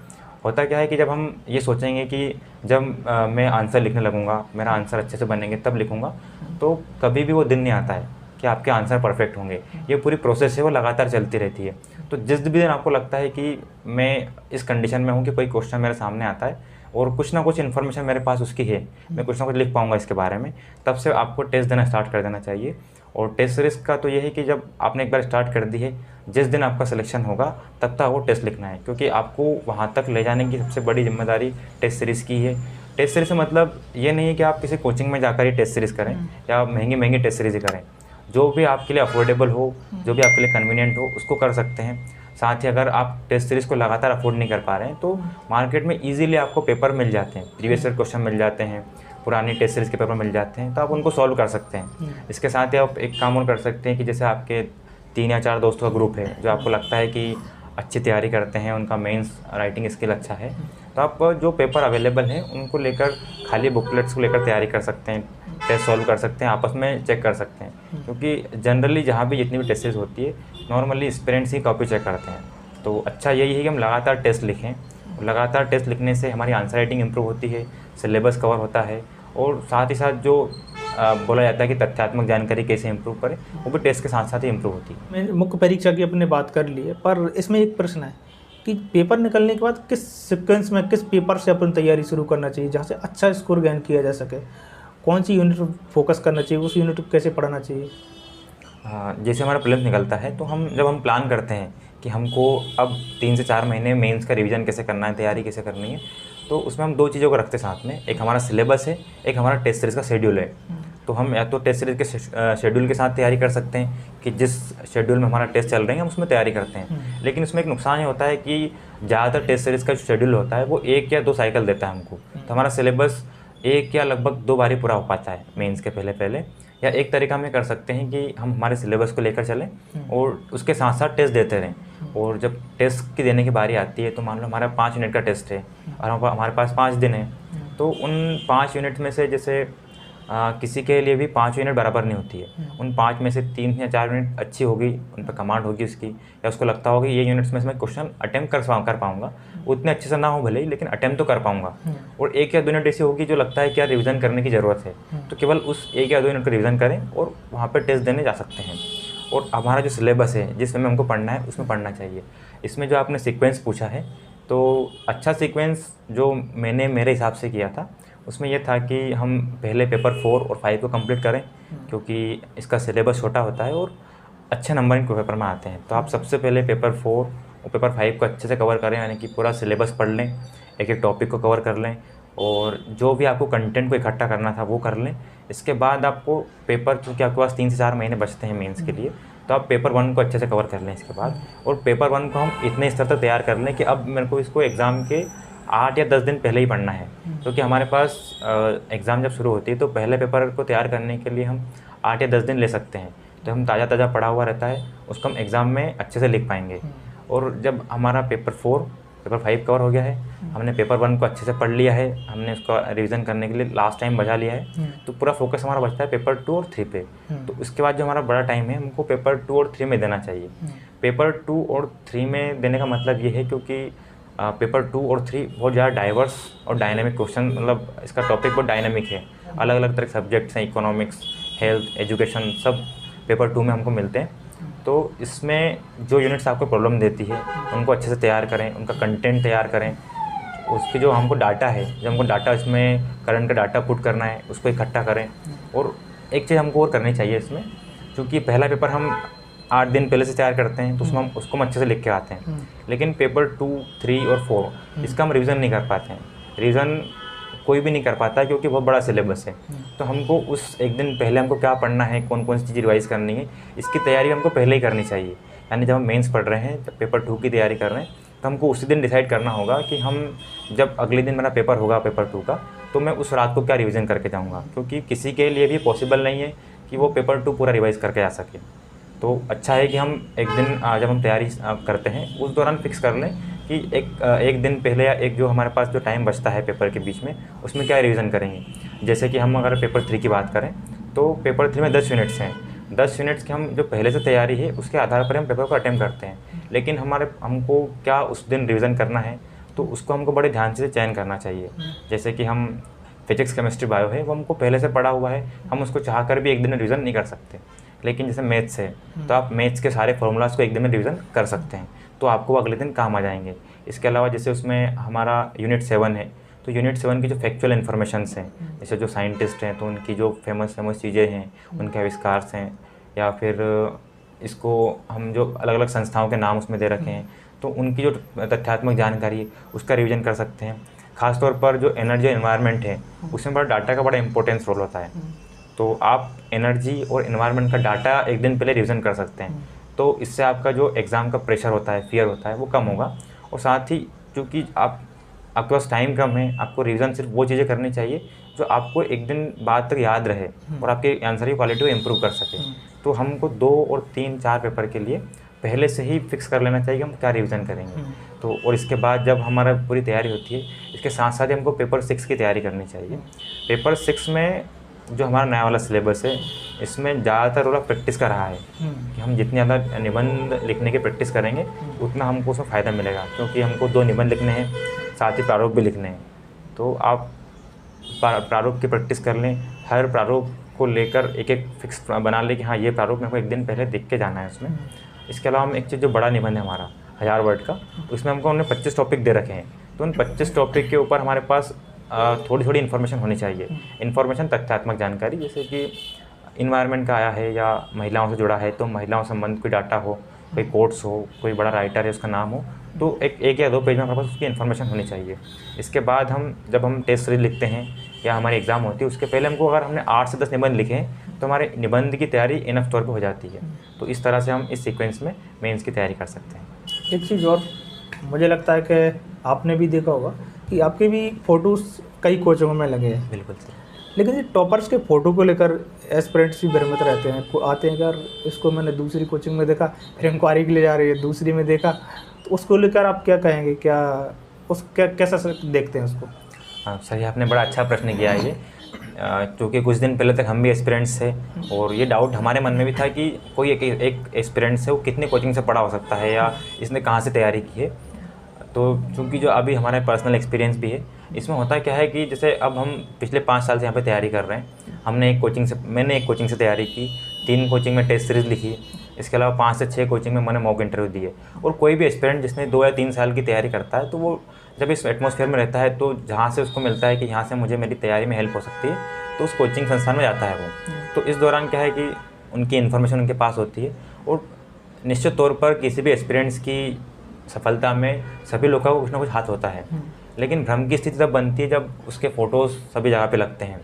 होता क्या है कि जब हम ये सोचेंगे कि जब मैं आंसर लिखने लगूंगा, मेरा आंसर अच्छे से बनेंगे तब लिखूंगा, तो कभी भी वो दिन नहीं आता है कि आपके आंसर परफेक्ट होंगे। ये पूरी प्रोसेस है, वो लगातार चलती रहती है। तो जिस भी दिन आपको लगता है कि मैं इस कंडीशन में हूँ कि कोई क्वेश्चन मेरे सामने आता है और कुछ ना कुछ इन्फॉर्मेशन मेरे पास उसकी है, मैं कुछ ना कुछ लिख पाऊँगा इसके बारे में, तब से आपको टेस्ट देना स्टार्ट कर देना चाहिए। और टेस्ट सीरीज़ का तो ये है कि जब आपने एक बार स्टार्ट कर दी है, जिस दिन आपका सिलेक्शन होगा तब तक वो टेस्ट लिखना है, क्योंकि आपको वहाँ तक ले जाने की सबसे बड़ी जिम्मेदारी टेस्ट सीरीज़ की है। टेस्ट सीरीज़ से मतलब ये नहीं है कि आप किसी कोचिंग में जाकर ही टेस्ट सीरीज़ करें या महंगी महंगी टेस्ट सीरीज़ ही करें। जो भी आपके लिए अफोर्डेबल हो, जो भी आपके लिए कन्वीनियंट हो, उसको कर सकते हैं। साथ ही अगर आप टेस्ट सीरीज़ को लगातार अफोर्ड नहीं कर पा रहे हैं तो मार्केट में ईजिली आपको पेपर मिल जाते हैं, प्रीवियस ईयर क्वेश्चन मिल जाते हैं, पुरानी टेस्ट सीरीज़ के पेपर मिल जाते हैं, तो आप उनको सॉल्व कर सकते हैं। इसके साथ ही आप एक काम और कर सकते हैं कि जैसे आपके 3 या 4 दोस्तों का ग्रुप है जो आपको लगता है कि अच्छी तैयारी करते हैं, उनका मेंस राइटिंग स्किल अच्छा है, तो आप जो पेपर अवेलेबल हैं उनको लेकर खाली बुकलेट्स को लेकर तैयारी कर सकते हैं, टेस्ट सॉल्व कर सकते हैं, आपस में चेक कर सकते हैं। क्योंकि जनरली जहाँ भी जितनी भी टेस्ट सीरीज़ होती है नॉर्मली एस्पिरेंट्स ही कॉपी चेक करते हैं। तो अच्छा यही है कि हम लगातार टेस्ट लिखें। लगातार टेस्ट लिखने से हमारी आंसर राइटिंग इंप्रूव होती है, सिलेबस कवर होता है, और साथ ही साथ जो बोला जाता है कि तथ्यात्मक जानकारी कैसे इंप्रूव करें, वो भी टेस्ट के साथ साथ ही इंप्रूव होती है। मैं मुख्य परीक्षा की अपने बात कर ली है, पर इसमें एक प्रश्न है कि पेपर निकलने के बाद किस सीक्वेंस में, किस पेपर से अपन तैयारी शुरू करना चाहिए जहाँ से अच्छा स्कोर गेन किया जा सके? कौन सी यूनिट फोकस करना चाहिए, उस यूनिट को कैसे पढ़ना चाहिए? जैसे हमारा प्रीलिम्स निकलता है तो जब हम प्लान करते हैं कि हमको अब 3 से 4 महीने मेंस का रिवीजन कैसे करना है, तैयारी कैसे करनी है, तो उसमें हम 2 चीज़ों को रखते हैं साथ में। एक हमारा सिलेबस है, एक हमारा टेस्ट सीरीज़ का शेड्यूल है। तो हम या तो टेस्ट सीरीज़ के शेड्यूल के साथ तैयारी कर सकते हैं कि जिस शेड्यूल में हमारा टेस्ट चल रहे हैं हम उसमें तैयारी करते हैं। लेकिन उसमें एक नुकसान ये होता है कि ज़्यादातर टेस्ट सीरीज़ का जो शेड्यूल होता है वो 1 या 2 साइकिल देता है हमको, तो हमारा सिलेबस 1 या लगभग 2 बार ही पूरा हो पाता है मेंस के पहले। या एक तरीका हम ये कर सकते हैं कि हम हमारे सिलेबस को लेकर चलें और उसके साथ साथ टेस्ट देते रहें, और जब टेस्ट की देने की बारी आती है तो मान लो हमारा 5 यूनिट का टेस्ट है और हमारे पास 5 दिन है, तो उन 5 यूनिट में से जैसे किसी के लिए भी 5 यूनिट बराबर नहीं होती है। उन 5 में से 3 या 4 यूनिट अच्छी होगी, उन पर कमांड होगी उसकी, या उसको लगता होगा ये यूनिट्स में से मैं क्वेश्चन अटैम्प्ट कर पाऊँगा, उतने अच्छे से ना हो भले ही, लेकिन अटैम्प्ट तो कर पाऊँगा। और 1 या 2 यूनिट ऐसी होगी जो लगता है कि यार रिवीजन करने की ज़रूरत है, तो केवल उस 1 या 2 यूनिट को रिवीजन करें और वहाँ पर टेस्ट देने जा सकते हैं। और हमारा जो सिलेबस है जिसमें हमको पढ़ना है उसमें पढ़ना चाहिए। इसमें जो आपने सीक्वेंस पूछा है, तो अच्छा सीक्वेंस जो मैंने मेरे हिसाब से किया था उसमें यह था कि हम पहले पेपर 4 और 5 को कंप्लीट करें, क्योंकि इसका सिलेबस छोटा होता है और अच्छे नंबर इन पेपर में आते हैं। तो आप सबसे पहले पेपर 4 और पेपर 5 को अच्छे से कवर करें, यानी कि पूरा सिलेबस पढ़ लें, एक एक टॉपिक को कवर कर लें और जो भी आपको कंटेंट को इकट्ठा करना था वो कर लें। इसके बाद आपको पेपर, क्योंकि आपके पास 3 से 4 महीने बचते हैं मेंस के लिए, तो आप पेपर 1 को अच्छे से कवर कर लें इसके बाद। और पेपर 1 को हम इतने स्तर तक तैयार कर लें कि अब मेरे को इसको एग्ज़ाम के 8 या 10 दिन पहले ही पढ़ना है, क्योंकि हमारे पास एग्ज़ाम जब शुरू होती है तो पहले पेपर को तैयार करने के लिए हम 8 या 10 दिन ले सकते हैं। तो हम ताज़ा पढ़ा हुआ रहता है, उसको हम एग्ज़ाम में अच्छे से लिख पाएंगे। और जब हमारा पेपर 4, पेपर 5 कवर हो गया है, हमने पेपर 1 को अच्छे से पढ़ लिया है, हमने उसका रिवीजन करने के लिए लास्ट टाइम बचा लिया है, तो पूरा फोकस हमारा बचता है पेपर 2 और 3 पे। तो उसके बाद जो हमारा बड़ा टाइम है हमको पेपर 2 और 3 में देना चाहिए। पेपर 2 और 3 में देने का मतलब ये है क्योंकि पेपर 2 और 3 बहुत ज़्यादा डाइवर्स और डायनेमिक क्वेश्चन, मतलब इसका टॉपिक बहुत डायनेमिक है, अलग अलग तरह के सब्जेक्ट्स हैं, इकोनॉमिक्स, हेल्थ, एजुकेशन, सब पेपर 2 में हमको मिलते हैं। तो इसमें जो यूनिट्स आपको प्रॉब्लम देती है उनको अच्छे से तैयार करें, उनका कंटेंट तैयार करें, उसकी जो हमको डाटा है, जब हमको डाटा इसमें करंट का डाटा पुट करना है उसको इकट्ठा करें। और एक चीज़ हमको और करनी चाहिए इसमें, क्योंकि पहला पेपर हम 8 दिन पहले से तैयार करते हैं, तो उसमें हम उसको हम अच्छे से लिख के आते हैं। लेकिन पेपर 2, 3 और 4 इसका हम रिवीजन नहीं कर पाते हैं। रिवीजन कोई भी नहीं कर पाता है क्योंकि बहुत बड़ा सिलेबस है। तो हमको उस एक दिन पहले हमको क्या पढ़ना है, कौन कौन सी चीज़ रिवाइज़ करनी है, इसकी तैयारी हमको पहले ही करनी चाहिए। यानी जब हम मेंस पढ़ रहे हैं, जब पेपर 2 की तैयारी कर रहे हैं, तो हमको उसी दिन डिसाइड करना होगा कि हम जब अगले दिन मेरा पेपर होगा पेपर 2 का, तो मैं उस रात को क्या रिवीजन करके जाऊँगा। क्योंकि किसी के लिए भी पॉसिबल नहीं है कि वो पेपर 2 पूरा रिवाइज़ करके आ सके। तो अच्छा है कि हम एक दिन जब हम तैयारी करते हैं उस दौरान फिक्स कर लें कि एक दिन पहले या एक जो हमारे पास जो टाइम बचता है पेपर के बीच में, उसमें क्या रिवीजन करेंगे। जैसे कि हम अगर पेपर 3 की बात करें, तो पेपर 3 में 10 यूनिट्स हैं। 10 यूनिट्स की हम जो पहले से तैयारी है उसके आधार पर हम पेपर को अटेम्प्ट करते हैं। लेकिन हमको क्या उस दिन रिवीजन करना है, तो उसको हमको बड़े ध्यान से चयन करना चाहिए। जैसे कि हम फिजिक्स, केमिस्ट्री, बायो है, वो हमको पहले से पढ़ा हुआ है, हम उसको चाह कर भी एक दिन में रिवीजन नहीं कर सकते। लेकिन जैसे मैथ्स है, तो आप मैथ्स के सारे फॉर्मूलाज को एक दिन में रिवीजन कर सकते हैं, तो आपको अगले दिन काम आ जाएंगे। इसके अलावा जैसे उसमें हमारा यूनिट 7 है, तो यूनिट 7 की जो फैक्चुअल इन्फॉर्मेशंस हैं, जैसे जो साइंटिस्ट हैं तो उनकी जो फेमस चीज़ें हैं, उनके आविष्कार हैं, या फिर इसको हम जो अलग अलग संस्थाओं के नाम उसमें दे रखे हैं, तो उनकी जो तथ्यात्मक जानकारी है उसका रिवीजन कर सकते हैं। खासतौर पर जो एनर्जी एनवायरनमेंट है, उसमें बड़ा डाटा का बड़ा इंपॉर्टेंस रोल होता है। तो आप एनर्जी और एनवायरनमेंट का डाटा एक दिन पहले रिवीजन कर सकते हैं, तो इससे आपका जो एग्ज़ाम का प्रेशर होता है, फियर होता है, वो कम होगा। और साथ ही क्योंकि आपके पास टाइम कम है, आपको रिवीजन सिर्फ वो चीज़ें करनी चाहिए जो आपको एक दिन बाद तक याद रहे और आपके आंसर की क्वालिटी को इम्प्रूव कर सके। तो हमको 2 और 3, 4 पेपर के लिए पहले से ही फिक्स कर लेना चाहिए कि हम क्या रिवीजन करेंगे। तो और इसके बाद जब हमारा पूरी तैयारी होती है, इसके साथ साथ ही हमको पेपर 6 की तैयारी करनी चाहिए। पेपर 6 में जो हमारा नया वाला सिलेबस है, इसमें ज़्यादातर वाला प्रैक्टिस का रहा है कि हम जितनी ज़्यादा निबंध लिखने की प्रैक्टिस करेंगे उतना हमको उसमें फ़ायदा मिलेगा। क्योंकि हमको 2 निबंध लिखने हैं, साथ ही प्रारूप भी लिखने हैं। तो आप प्रारूप की प्रैक्टिस कर लें, हर प्रारूप को लेकर एक एक फिक्स बना लें कि हाँ ये प्रारूप मेरे को एक दिन पहले लिख के जाना है उसमें। इसके अलावा हम एक चीज़ जो बड़ा निबंध है हमारा 1000 वर्ड का, उसमें हमको उन्होंने 25 टॉपिक दे रखे हैं। तो उन 25 टॉपिक के ऊपर हमारे पास थोड़ी थोड़ी इन्फॉर्मेशन होनी चाहिए। इन्फॉर्मेशन तथ्यात्मक जानकारी, जैसे कि इन्वायरमेंट का आया है या महिलाओं से जुड़ा है तो महिलाओं संबंध कोई डाटा हो, कोई कोट्स हो, कोई बड़ा राइटर है उसका नाम हो, तो एक या 2 पेज में हमारे पास उसकी इन्फॉर्मेशन होनी चाहिए। इसके बाद जब हम टेस्ट सीरीज लिखते हैं या हमारी एग्ज़ाम होती है, उसके पहले हमको अगर हमने 8 से 10 निबंध लिखे हैं तो हमारे निबंध की तैयारी इनफ तौर पे हो जाती है। तो इस तरह से हम इस सीक्वेंस में मेंस की तैयारी कर सकते हैं। एक चीज़ और मुझे लगता है कि आपने भी देखा होगा कि आपके भी फ़ोटोज़ कई कोचिंगों में लगे हैं। बिल्कुल सर। लेकिन ये टॉपर्स के फ़ोटो को लेकर एस्पिरेंट्स भी भ्रमित रहते हैं, आते हैं यार इसको मैंने दूसरी कोचिंग में देखा, फिर इंक्वायरी के लिए जा रही है, दूसरी में देखा, तो उसको लेकर आप क्या कहेंगे, कैसा देखते हैं उसको? हाँ सर, ये आपने बड़ा अच्छा प्रश्न किया है ये, क्योंकि कुछ दिन पहले तक हम भी एस्पिरेंट्स थे और ये डाउट हमारे मन में भी था कि कोई एक एस्पिरेंट्स है वो कितने कोचिंग से पढ़ा हो सकता है या इसने कहाँ से तैयारी की है। तो चूँकि जो अभी हमारे पर्सनल एक्सपीरियंस भी है, इसमें होता क्या है कि जैसे अब हम पिछले 5 साल से यहाँ पे तैयारी कर रहे हैं। मैंने एक कोचिंग से तैयारी की, 3 कोचिंग में टेस्ट सीरीज़ लिखी, इसके अलावा 5 से 6 कोचिंग में मैंने मॉक इंटरव्यू दिए। और कोई भी एस्पिरेंट जिसने 2 या 3 साल की तैयारी करता है, तो वो जब इस एटमॉस्फेयर में रहता है, तो जहाँ से उसको मिलता है कि यहाँ से मुझे मेरी तैयारी में हेल्प हो सकती है, तो उस कोचिंग संस्थान में जाता है वो। तो इस दौरान क्या है कि उनकी इन्फॉर्मेशन उनके पास होती है और निश्चित तौर पर किसी भी एस्पिरेंट्स की सफलता में सभी लोगों का कुछ ना कुछ हाथ होता है। लेकिन भ्रम की स्थिति तब बनती है जब उसके फ़ोटोज़ सभी जगह पे लगते हैं।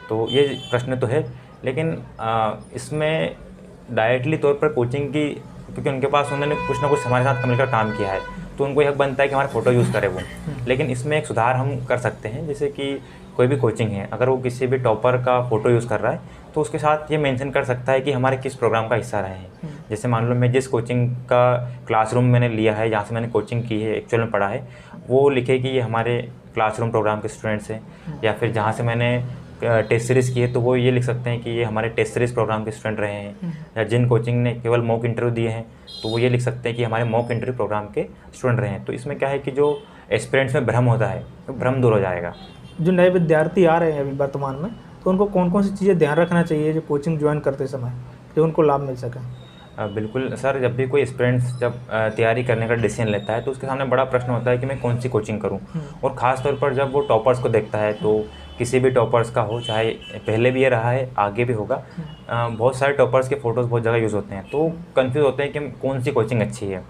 तो ये प्रश्न तो है, लेकिन इसमें डायरेक्टली तौर पर कोचिंग की, क्योंकि उनके पास उन्होंने कुछ ना कुछ हमारे साथ मिलकर काम किया है, तो उनको हक बनता है कि हमारे फ़ोटो यूज़ करें वो। लेकिन इसमें एक सुधार हम कर सकते हैं, जैसे कि कोई भी कोचिंग है, अगर वो किसी भी टॉपर का फ़ोटो यूज़ कर रहा है तो उसके साथ ये मेंशन कर सकता है कि हमारे किस प्रोग्राम का हिस्सा रहे हैं। जैसे मान लो मैं जिस कोचिंग का क्लासरूम मैंने लिया है, जहाँ से मैंने कोचिंग की है, एक्चुअल में पढ़ा है, वो लिखे कि ये हमारे क्लासरूम प्रोग्राम के स्टूडेंट्स हैं। या फिर जहाँ से मैंने टेस्ट सीरीज़ की है तो वो ये लिख सकते हैं कि ये हमारे टेस्ट सीरीज़ प्रोग्राम के स्टूडेंट रहे हैं। या जिन कोचिंग ने केवल मॉक इंटरव्यू दिए हैं तो वो ये लिख सकते हैं कि हमारे मॉक इंटरव्यू प्रोग्राम के स्टूडेंट रहे हैं। तो इसमें क्या है कि जो एस्पिरेंट्स में भ्रम होता है तो भ्रम दूर हो जाएगा। जो नए विद्यार्थी आ रहे हैं अभी वर्तमान में, तो उनको कौन कौन सी चीज़ें ध्यान रखना चाहिए जो कोचिंग ज्वाइन करते समय, जो उनको लाभ मिल सके? बिल्कुल सर, जब भी कोई एस्पिरेंट्स जब तैयारी करने का डिसीजन लेता है तो उसके सामने बड़ा प्रश्न होता है कि मैं कौन सी कोचिंग करूं। और ख़ास तौर पर जब वो टॉपर्स को देखता है तो किसी भी टॉपर्स का हो, चाहे पहले भी ये रहा है आगे भी होगा, बहुत सारे टॉपर्स के फ़ोटोज़ बहुत जगह यूज़ होते हैं, तो कंफ्यूज होते हैं कि कौन सी कोचिंग अच्छी है।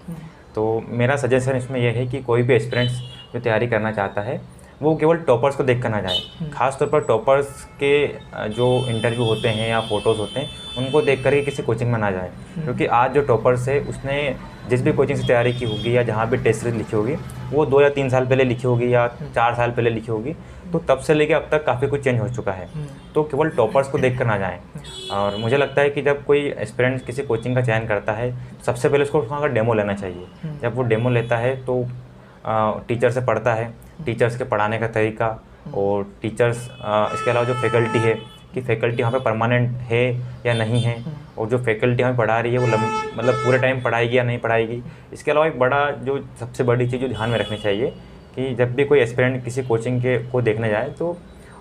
तो मेरा सजेशन इसमें यह है कि कोई भी एस्पिरेंट्स जो तैयारी करना चाहता है वो केवल टॉपर्स को देख कर ना जाए। ख़ास तौर पर टॉपर्स के जो इंटरव्यू होते हैं या फ़ोटोज़ होते हैं उनको देख कर ही किसी कोचिंग में ना जाए, क्योंकि आज जो टॉपर्स है उसने जिस भी कोचिंग से तैयारी की होगी या जहाँ भी टेस्ट सीरीज लिखी होगी वो 2 या 3 साल पहले लिखी होगी या 4 साल पहले लिखी होगी, तो तब से लेके अब तक काफ़ी कुछ चेंज हो चुका है। तो केवल टॉपर्स को देख कर ना जाएँ। और मुझे लगता है कि जब कोई एस्पिरेंट किसी कोचिंग का चयन करता है, सबसे पहले उसको वहाँ का डेमो लेना चाहिए। जब वो डेमो लेता है तो टीचर से पढ़ता है, टीचर्स के पढ़ाने का तरीका और टीचर्स इसके अलावा जो फैकल्टी है कि फैकल्टी यहाँ पे परमानेंट है या नहीं है, और जो फैकल्टी हमें पढ़ा रही है वो मतलब पूरे टाइम पढ़ाएगी या नहीं पढ़ाएगी। इसके अलावा एक बड़ा जो सबसे बड़ी चीज़ जो ध्यान में रखनी चाहिए कि जब भी कोई एस्पिरेंट किसी कोचिंग के को देखने जाए तो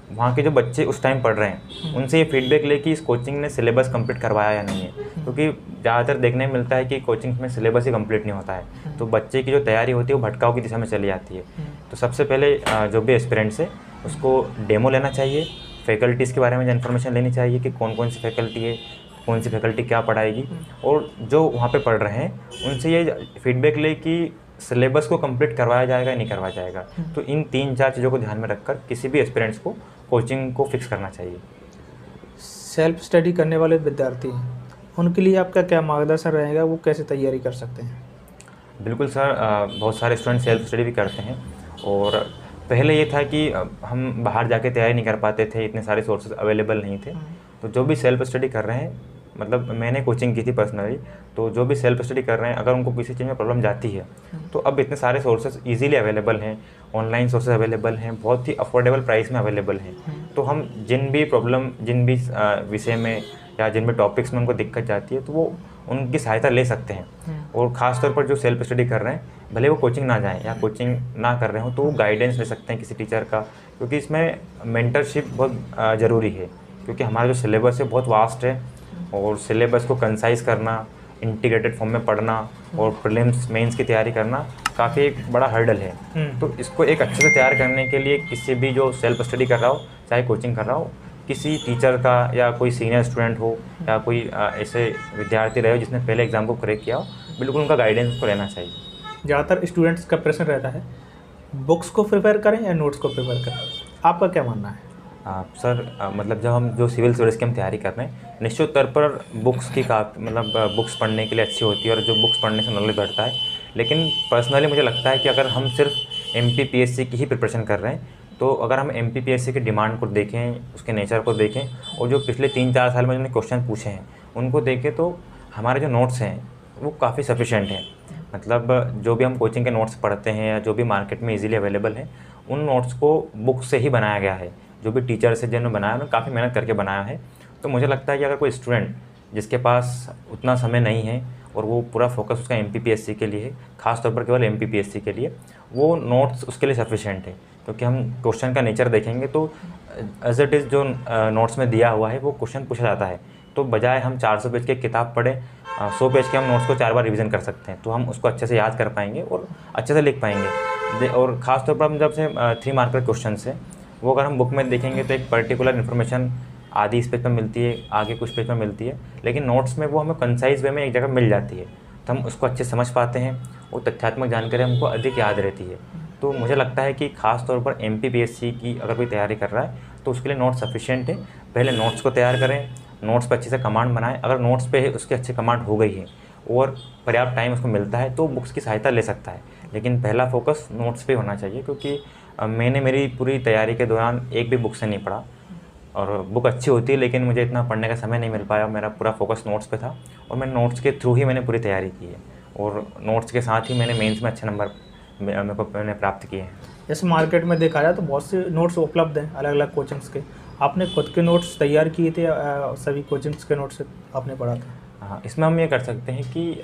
वहाँ के जो बच्चे उस टाइम पढ़ रहे हैं उनसे ये फीडबैक ले कि इस कोचिंग ने सिलेबस कंप्लीट करवाया या नहीं है, क्योंकि ज़्यादातर देखने में मिलता है कि कोचिंग में सिलेबस ही कंप्लीट नहीं होता है, तो बच्चे की जो तैयारी होती है वो भटकाव की दिशा में चली जाती है। तो सबसे पहले जो भी एस्पिरेंट्स है उसको डेमो लेना चाहिए, फैकल्टीज़ के बारे में इन्फॉर्मेशन लेनी चाहिए कि कौन कौन सी फैकल्टी है, कौन सी फैकल्टी क्या पढ़ाएगी, और जो वहाँ पे पढ़ रहे हैं उनसे ये फीडबैक ले कि सिलेबस को कंप्लीट करवाया जाएगा या नहीं करवाया जाएगा। तो इन 3-4 चीज़ों को ध्यान में रखकर किसी भी एस्पिरेंट्स को कोचिंग को फिक्स करना चाहिए। सेल्फ स्टडी करने वाले विद्यार्थी हैं, उनके लिए आपका क्या मार्गदर्शन रहेगा, वो कैसे तैयारी कर सकते हैं? बिल्कुल सर, बहुत सारे स्टूडेंट सेल्फ स्टडी भी करते हैं, और पहले ये था कि हम बाहर जाके तैयारी नहीं कर पाते थे, इतने सारे सोर्सेज अवेलेबल नहीं थे। तो जो भी सेल्फ स्टडी कर रहे हैं, मतलब मैंने कोचिंग की थी पर्सनली, तो जो भी सेल्फ स्टडी कर रहे हैं अगर उनको किसी चीज़ में प्रॉब्लम जाती है तो अब इतने सारे सोर्सेज इजीली अवेलेबल हैं, ऑनलाइन सोर्सेज अवेलेबल हैं, बहुत ही अफोर्डेबल प्राइस में अवेलेबल हैं। तो हम जिन भी विषय में या जिन भी टॉपिक्स में उनको दिक्कत जाती है तो वो उनकी सहायता ले सकते हैं। और ख़ास तौर पर जो सेल्फ स्टडी कर रहे हैं, भले वो कोचिंग ना जाएँ या कोचिंग ना कर रहे हो, तो वो गाइडेंस ले सकते हैं किसी टीचर का, क्योंकि इसमें मेंटरशिप बहुत ज़रूरी है, क्योंकि हमारा जो सिलेबस है बहुत वास्ट है और सिलेबस को कंसाइज करना, इंटीग्रेटेड फॉर्म में पढ़ना और प्रीलिम्स मेंस की तैयारी करना काफ़ी एक बड़ा हर्डल है। तो इसको एक अच्छे से तैयार करने के लिए किसी भी जो सेल्फ स्टडी कर रहा हो, चाहे कोचिंग कर रहा हो, किसी टीचर का या कोई सीनियर स्टूडेंट हो या कोई ऐसे विद्यार्थी रहे हो जिसने पहले एग्ज़ाम को क्रैक किया हो, बिल्कुल उनका गाइडेंस को लेना चाहिए। ज़्यादातर स्टूडेंट्स का प्रश्न रहता है बुक्स को प्रेफर करें या नोट्स को प्रेफर करें, आपका क्या मानना है? सर, मतलब जब हम जो सिविल सर्विस की हम तैयारी कर रहे हैं, निश्चित तौर पर बुक्स की बुक्स पढ़ने के लिए अच्छी होती है और जो बुक्स पढ़ने से नॉलेज बढ़ता है। लेकिन पर्सनली मुझे लगता है कि अगर हम सिर्फ MPPSC की ही प्रिपरेशन कर रहे हैं, तो अगर हम MPPSC की डिमांड को देखें, उसके नेचर को देखें और जो पिछले 3-4 साल में जो क्वेश्चन पूछे हैं उनको देखें, तो हमारे जो नोट्स हैं वो काफ़ी सफिशेंट हैं। मतलब जो भी हम कोचिंग के नोट्स पढ़ते हैं या जो भी मार्केट में इजीली अवेलेबल हैं, उन नोट्स को बुक से ही बनाया गया है। जो भी टीचर्स है जिन्होंने बनाया उन्होंने काफ़ी मेहनत करके बनाया है। तो मुझे लगता है कि अगर कोई स्टूडेंट जिसके पास उतना समय नहीं है और वो पूरा फोकस उसका MPPSC के लिए है, खासतौर पर केवल MPPSC के लिए, वो नोट्स उसके लिए सफिशेंट है। क्योंकि हम क्वेश्चन का नेचर देखेंगे तो एज इट इज़ जो नोट्स में दिया हुआ है वो क्वेश्चन पूछा जाता है, तो बजाय हम 400 पेज की किताब पढ़ें, 100 पेज के हम नोट्स को 4 बार रिवीजन कर सकते हैं, तो हम उसको अच्छे से याद कर पाएंगे और अच्छे से लिख पाएंगे। और ख़ासतौर पर हम जब से 3 मार्कर क्वेश्चन है वो अगर हम बुक में देखेंगे तो एक पर्टिकुलर इन्फॉर्मेशन आधी इस पेज पर मिलती है, आगे कुछ पेज पर मिलती है, लेकिन नोट्स में वो हमें कंसाइज वे में एक जगह मिल जाती है, तो हम उसको अच्छे समझ पाते हैं और तथ्यात्मक जानकारी हमको अधिक याद रहती है। तो मुझे लगता है कि ख़ास तौर पर MPPSC की अगर कोई तैयारी कर रहा है तो उसके लिए नोट्स सफिशिएंट है। पहले नोट्स को तैयार करें, नोट्स पर अच्छे से कमांड बनाएं। अगर नोट्स पे उसकी अच्छी कमांड हो गई है और पर्याप्त टाइम उसको मिलता है तो बुक्स की सहायता ले सकता है, लेकिन पहला फोकस नोट्स पे होना चाहिए। क्योंकि मैंने मेरी पूरी तैयारी के दौरान एक भी बुक से नहीं पढ़ा, और बुक अच्छी होती है लेकिन मुझे इतना पढ़ने का समय नहीं मिल पाया, मेरा पूरा फोकस नोट्स पे था और मैं नोट्स के थ्रू ही मैंने पूरी तैयारी की है और नोट्स के साथ ही मैंने मेंस में अच्छे नंबर मैंने प्राप्त किए हैं। जैसे मार्केट में देखा जाए तो बहुत से नोट्स उपलब्ध हैं अलग अलग कोचिंग्स के, आपने खुद के नोट्स तैयार किए थे या सभी कोचिंग्स के नोट्स से आपने पढ़ा था? हाँ, इसमें हम ये कर सकते हैं कि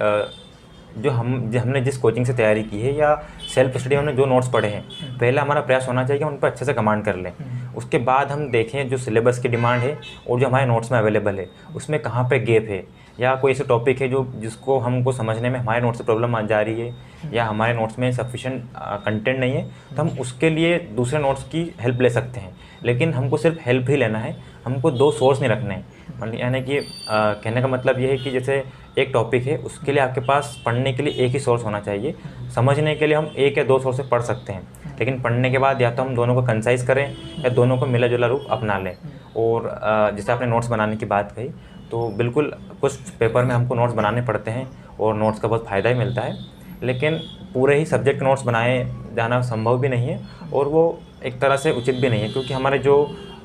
जो हमने जिस कोचिंग से तैयारी की है या सेल्फ स्टडी हमने जो नोट्स पढ़े हैं, पहले हमारा प्रयास होना चाहिए कि उन पर अच्छे से कमांड कर लें। उसके बाद हम देखें जो सिलेबस की डिमांड है और जो हमारे नोट्स में अवेलेबल है उसमें कहाँ पे गैप है, या कोई ऐसे टॉपिक है जिसको हमको समझने में हमारे नोट्स से प्रॉब्लम आ जा रही है या हमारे नोट्स में सफिशिएंट कंटेंट नहीं है, तो हम उसके लिए दूसरे नोट्स की हेल्प ले सकते हैं। लेकिन हमको सिर्फ हेल्प ही लेना है, हमको 2 सोर्स नहीं रखने हैं। मतलब यानी कि कहने का मतलब ये है कि जैसे एक टॉपिक है, उसके लिए आपके पास पढ़ने के लिए एक ही सोर्स होना चाहिए। समझने के लिए हम 1 या 2 सोर्स से पढ़ सकते हैं, लेकिन पढ़ने के बाद या तो हम दोनों को कंसाइज करें या दोनों को मिला जुला रूप अपना लें। और जैसे आपने नोट्स बनाने की बात कही, तो बिल्कुल कुछ पेपर में हमको नोट्स बनाने पड़ते हैं और नोट्स का बहुत फ़ायदा ही मिलता है, लेकिन पूरे ही सब्जेक्ट नोट्स बनाए जाना संभव भी नहीं है और वो एक तरह से उचित भी नहीं है, क्योंकि हमारे जो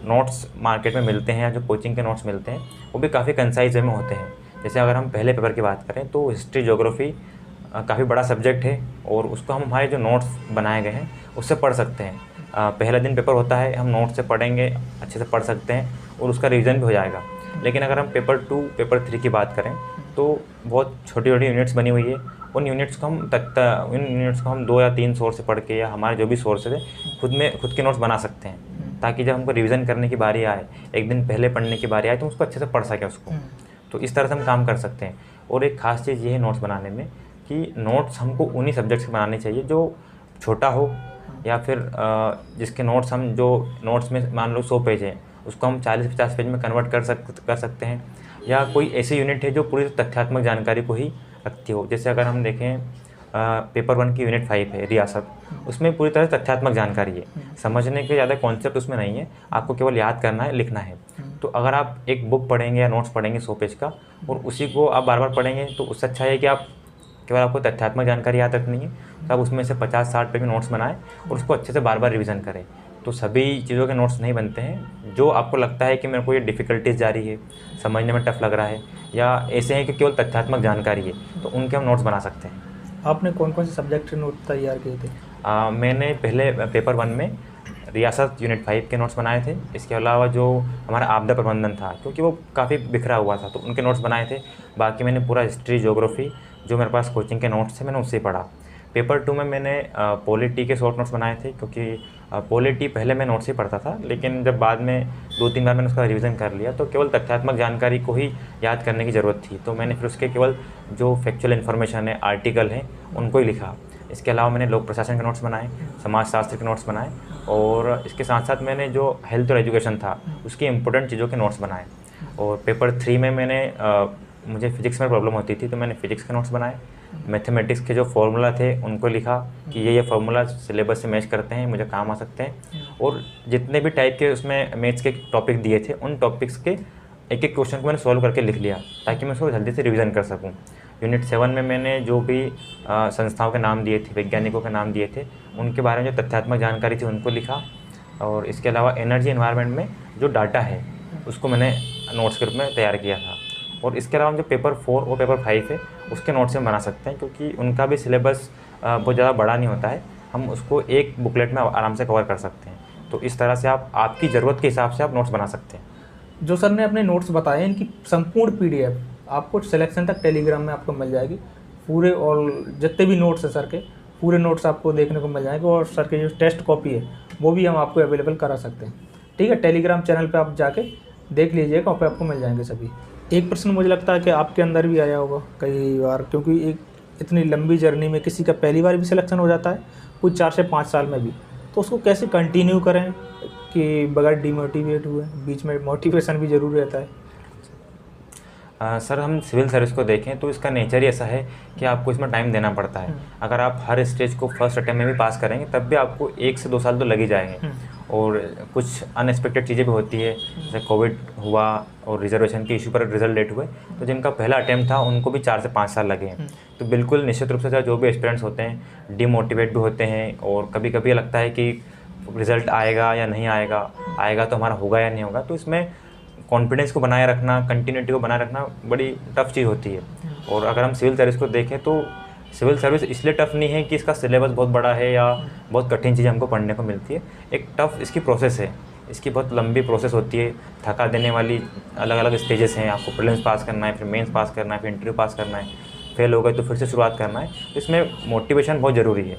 नोट्स मार्केट में मिलते हैं या जो कोचिंग के नोट्स मिलते हैं वो भी काफ़ी कंसाइज वे में होते हैं। जैसे अगर हम पहले पेपर की बात करें तो हिस्ट्री ज्योग्राफी काफ़ी बड़ा सब्जेक्ट है और उसको हम हमारे जो नोट्स बनाए गए हैं उससे पढ़ सकते हैं। पहला दिन पेपर होता है, हम नोट्स से पढ़ेंगे, अच्छे से पढ़ सकते हैं और उसका रिवीजन भी हो जाएगा। लेकिन अगर हम पेपर 2 पेपर 3 की बात करें तो बहुत छोटी छोटी यूनिट्स बनी हुई है, उन यूनिट्स को हम 2 या 3 सोर्स से पढ़ के या हमारे जो भी सोर्सेज है खुद के नोट्स बना सकते हैं, ताकि जब हमको रिवीजन करने की बारी आए, एक दिन पहले पढ़ने की बारी आए, तो उसको अच्छे से पढ़ सकें उसको। तो इस तरह से हम काम कर सकते हैं। और एक ख़ास चीज़ ये है नोट्स बनाने में कि नोट्स हमको उन्हीं सब्जेक्ट्स के बनाने चाहिए जो छोटा हो, या फिर जिसके नोट्स हम जो नोट्स में मान लो 100 पेज हैं उसको हम 40-50 पेज में कन्वर्ट कर सकते हैं, या कोई ऐसी यूनिट है जो पूरी तथ्यात्मक जानकारी को ही रखती हो। जैसे अगर हम देखें पेपर 1 की यूनिट 5 है रियासत, उसमें पूरी तरह से तथ्यात्मक जानकारी है, समझने के ज़्यादा कॉन्सेप्ट उसमें नहीं है, आपको केवल याद करना है, लिखना है। तो अगर आप एक बुक पढ़ेंगे या नोट्स पढ़ेंगे 100 पेज का और उसी को आप बार बार पढ़ेंगे, तो उससे अच्छा है कि आप केवल आपको तथ्यात्मक जानकारी याद रखनी है, तो आप उसमें से 50-60 पेज में नोट्स बनाएं और उसको अच्छे से बार बार रिवीजन करें। तो सभी चीज़ों के नोट्स नहीं बनते हैं। जो आपको लगता है कि मेरे को ये डिफ़िकल्टीज जा रही है, समझने में टफ लग रहा है, या ऐसे हैं कि केवल तथ्यात्मक जानकारी है, तो उनके हम नोट्स बना सकते हैं। आपने कौन कौन से सब्जेक्ट के नोट तैयार किए थे? मैंने पहले पेपर 1 में रियासत यूनिट 5 के नोट्स बनाए थे। इसके अलावा जो हमारा आपदा प्रबंधन था, क्योंकि वो काफ़ी बिखरा हुआ था, तो उनके नोट्स बनाए थे। बाकी मैंने पूरा हिस्ट्री ज्योग्राफी जो मेरे पास कोचिंग के नोट्स थे मैंने उससे पढ़ा। पेपर 2 में मैंने पॉलिटी के शॉर्ट नोट्स बनाए थे, क्योंकि पॉलिटी पहले मैं नोट्स ही पढ़ता था, लेकिन जब बाद में 2-3 बार मैंने उसका रिवीजन कर लिया तो केवल तथ्यात्मक जानकारी को ही याद करने की ज़रूरत थी, तो मैंने फिर उसके केवल जो फैक्चुअल इन्फॉर्मेशन है, आर्टिकल हैं, उनको ही लिखा। इसके अलावा मैंने लोक प्रशासन के नोट्स बनाए, समाजशास्त्र के नोट्स बनाए, और इसके साथ साथ मैंने जो हेल्थ और एजुकेशन था उसकी इंपॉर्टेंट चीज़ों के नोट्स बनाए। और पेपर 3 में मुझे फिजिक्स में प्रॉब्लम होती थी, तो मैंने फिजिक्स के नोट्स बनाए। मैथमेटिक्स के जो फार्मूला थे उनको लिखा कि ये फार्मूला सिलेबस से मैच करते हैं, मुझे काम आ सकते हैं। और जितने भी टाइप के उसमें मैथ्स के टॉपिक दिए थे, उन टॉपिक्स के एक एक क्वेश्चन को मैंने सॉल्व करके लिख लिया, ताकि मैं उसको जल्दी से रिवीजन कर सकूं। यूनिट 7 में मैंने जो भी संस्थाओं के नाम दिए थे, वैज्ञानिकों के नाम दिए थे, उनके बारे में जो तथ्यात्मक जानकारी थी उनको लिखा। और इसके अलावा एनर्जी एनवायरनमेंट में जो डाटा है उसको मैंने नोट्स के रूप में तैयार किया था। और इसके अलावा जो पेपर 4 और पेपर 5 है उसके नोट्स हम बना सकते हैं, क्योंकि उनका भी सिलेबस बहुत ज़्यादा बड़ा नहीं होता है, हम उसको एक बुकलेट में आराम से कवर कर सकते हैं। तो इस तरह से आप आपकी ज़रूरत के हिसाब से आप नोट्स बना सकते हैं। जो सर ने अपने नोट्स बताए, इनकी संपूर्ण PDF आपको सिलेक्शन तक टेलीग्राम में आपको मिल जाएगी। पूरे और जितने भी नोट्स हैं सर के, पूरे नोट्स आपको देखने को मिल जाएंगे, और सर की जो टेस्ट कॉपी है वो भी हम आपको अवेलेबल करा सकते हैं। ठीक है, टेलीग्राम चैनल पे आप जाके देख लीजिएगा, वहाँ पे आपको मिल जाएंगे सभी। एक प्रश्न मुझे लगता है कि आपके अंदर भी आया होगा कई बार, क्योंकि एक इतनी लंबी जर्नी में किसी का पहली बार भी सिलेक्शन हो जाता है, कुछ 4 से 5 साल में भी, तो उसको कैसे कंटिन्यू करें कि बगैर डिमोटिवेट हुए? बीच में मोटिवेशन भी ज़रूरी रहता है। सर हम सिविल सर्विस को देखें तो इसका नेचर ही ऐसा है कि आपको इसमें टाइम देना पड़ता है। अगर आप हर स्टेज को फर्स्ट अटेम्प्ट में भी पास करेंगे तब भी आपको 1 से 2 साल तो लग ही जाएंगे। और कुछ अनएक्सपेक्टेड चीज़ें भी होती है, जैसे कोविड हुआ और रिजर्वेशन के इशू पर रिजल्ट लेट हुए, तो जिनका पहला अटेम्प्ट था उनको भी 4 से 5 साल लगे हैं। तो बिल्कुल निश्चित रूप से जो भी एस्पिरेंट्स होते हैं डिमोटिवेट भी होते हैं, और कभी कभी लगता है कि रिज़ल्ट आएगा या नहीं आएगा, आएगा तो हमारा होगा या नहीं होगा। तो इसमें कॉन्फिडेंस को बनाए रखना, कंटिन्यूटी को बनाए रखना बड़ी टफ चीज़ होती है। और अगर हम सिविल सर्विस को देखें तो सिविल सर्विस इसलिए टफ़ नहीं है कि इसका सिलेबस बहुत बड़ा है या बहुत कठिन चीज़ें हमको पढ़ने को मिलती है। एक टफ़ इसकी प्रोसेस है, इसकी बहुत लंबी प्रोसेस होती है, थका देने वाली अलग अलग स्टेजेस हैं। आपको प्रीलिम्स पास करना है, फिर मेंस पास करना है, फिर इंटरव्यू पास करना है, फेल हो गए तो फिर से शुरुआत करना है। तो इसमें मोटिवेशन बहुत ज़रूरी है।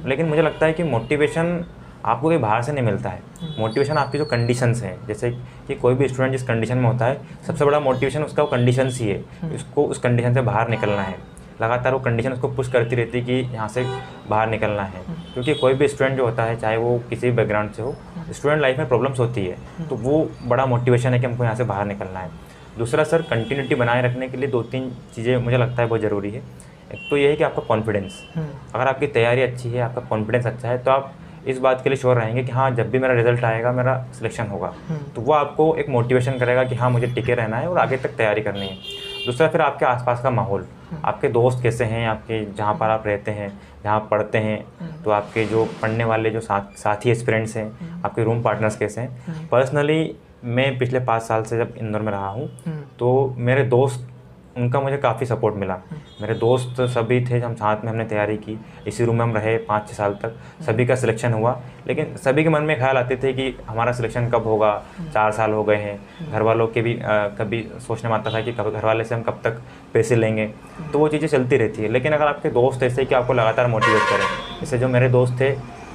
लेकिन मुझे लगता है कि मोटिवेशन आपको कहीं बाहर से नहीं मिलता है। मोटिवेशन आपकी जो कंडीशंस हैं, जैसे कि कोई भी स्टूडेंट जिस कंडीशन में होता है, सबसे बड़ा मोटिवेशन उसका वो कंडीशंस ही है, उसको उस कंडीशन से बाहर निकलना है। लगातार वो कंडीशन उसको पुश करती रहती है कि यहाँ से बाहर निकलना है। क्योंकि कोई भी स्टूडेंट जो होता है, चाहे वो किसी भी बैकग्राउंड से हो, स्टूडेंट लाइफ में प्रॉब्लम्स होती है, तो वो बड़ा मोटिवेशन है कि हमको यहाँ से बाहर निकलना है। दूसरा सर, कंटिन्यूटी बनाए रखने के लिए 2-3 चीज़ें मुझे लगता है बहुत ज़रूरी है। एक तो ये है कि आपका कॉन्फिडेंस, अगर आपकी तैयारी अच्छी है, आपका कॉन्फिडेंस अच्छा है, तो आप इस बात के लिए श्योर रहेंगे कि हाँ, जब भी मेरा रिजल्ट आएगा, मेरा सिलेक्शन होगा, तो वो आपको एक मोटिवेशन करेगा कि हाँ, मुझे टिके रहना है और आगे तक तैयारी करनी है। दूसरा फिर आपके आसपास का माहौल, आपके दोस्त कैसे हैं, आपके जहाँ पर आप रहते हैं, जहाँ आप पढ़ते हैं, तो आपके जो पढ़ने वाले जो साथी एस्पिरेंट्स हैं, आपके रूम पार्टनर्स कैसे हैं। पर्सनली मैं पिछले 5 साल से जब इंदौर में रहा हूँ, तो मेरे दोस्त, उनका मुझे काफ़ी सपोर्ट मिला। मेरे दोस्त सभी थे, हम साथ में हमने तैयारी की, इसी रूम में हम रहे 5-6 साल तक, सभी का सिलेक्शन हुआ। लेकिन सभी के मन में ख्याल आते थे कि हमारा सिलेक्शन कब होगा, 4 साल हो गए हैं। घर वालों के भी कभी सोचने में आता था कि घर वाले से हम कब तक पैसे लेंगे, तो वो चीज़ें चलती रहती है। लेकिन अगर आपके दोस्त ऐसे कि आपको लगातार मोटिवेट करें, जैसे जो मेरे दोस्त थे,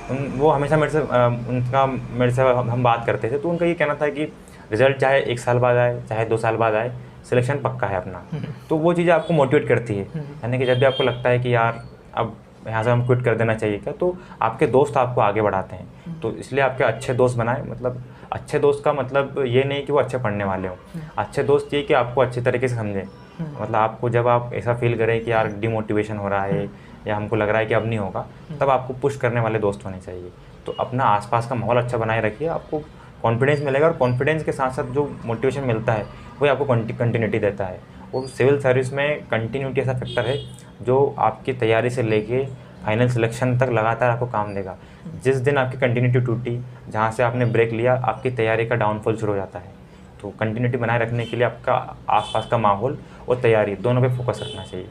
वो हमेशा मेरे से हम बात करते थे, तो उनका ये कहना था कि रिज़ल्ट चाहे 1 साल बाद आए, चाहे 2 साल बाद आए, सिलेक्शन पक्का है अपना। तो वो चीज़ें आपको मोटिवेट करती है, यानी कि जब भी आपको लगता है कि यार अब यहाँ से हम क्विट कर देना चाहिए क्या, तो आपके दोस्त आपको आगे बढ़ाते हैं। तो इसलिए आपके अच्छे दोस्त बनाए, मतलब अच्छे दोस्त का मतलब ये नहीं कि वो अच्छे पढ़ने वाले हों, अच्छे दोस्त ये कि आपको अच्छे तरीके से समझें। मतलब आपको जब आप ऐसा फील करें कि यार डिमोटिवेशन हो रहा है या हमको लग रहा है कि अब नहीं होगा, तब आपको पुश करने वाले दोस्त होने चाहिए। तो अपना आसपास का माहौल अच्छा बनाए रखिए, आपको कॉन्फिडेंस मिलेगा, और कॉन्फिडेंस के साथ साथ जो मोटिवेशन मिलता है वही आपको कंटिन्यूटी देता है। और सिविल सर्विस में कंटिन्यूटी ऐसा फैक्टर है जो आपकी तैयारी से लेके फाइनल सिलेक्शन तक लगातार आपको काम देगा। जिस दिन आपकी कंटिन्यूटी टूटी, जहाँ से आपने ब्रेक लिया, आपकी तैयारी का डाउनफॉल शुरू हो जाता है। तो कंटिन्यूटी बनाए रखने के लिए आपका आसपास का माहौल और तैयारी दोनों पे फोकस रखना चाहिए।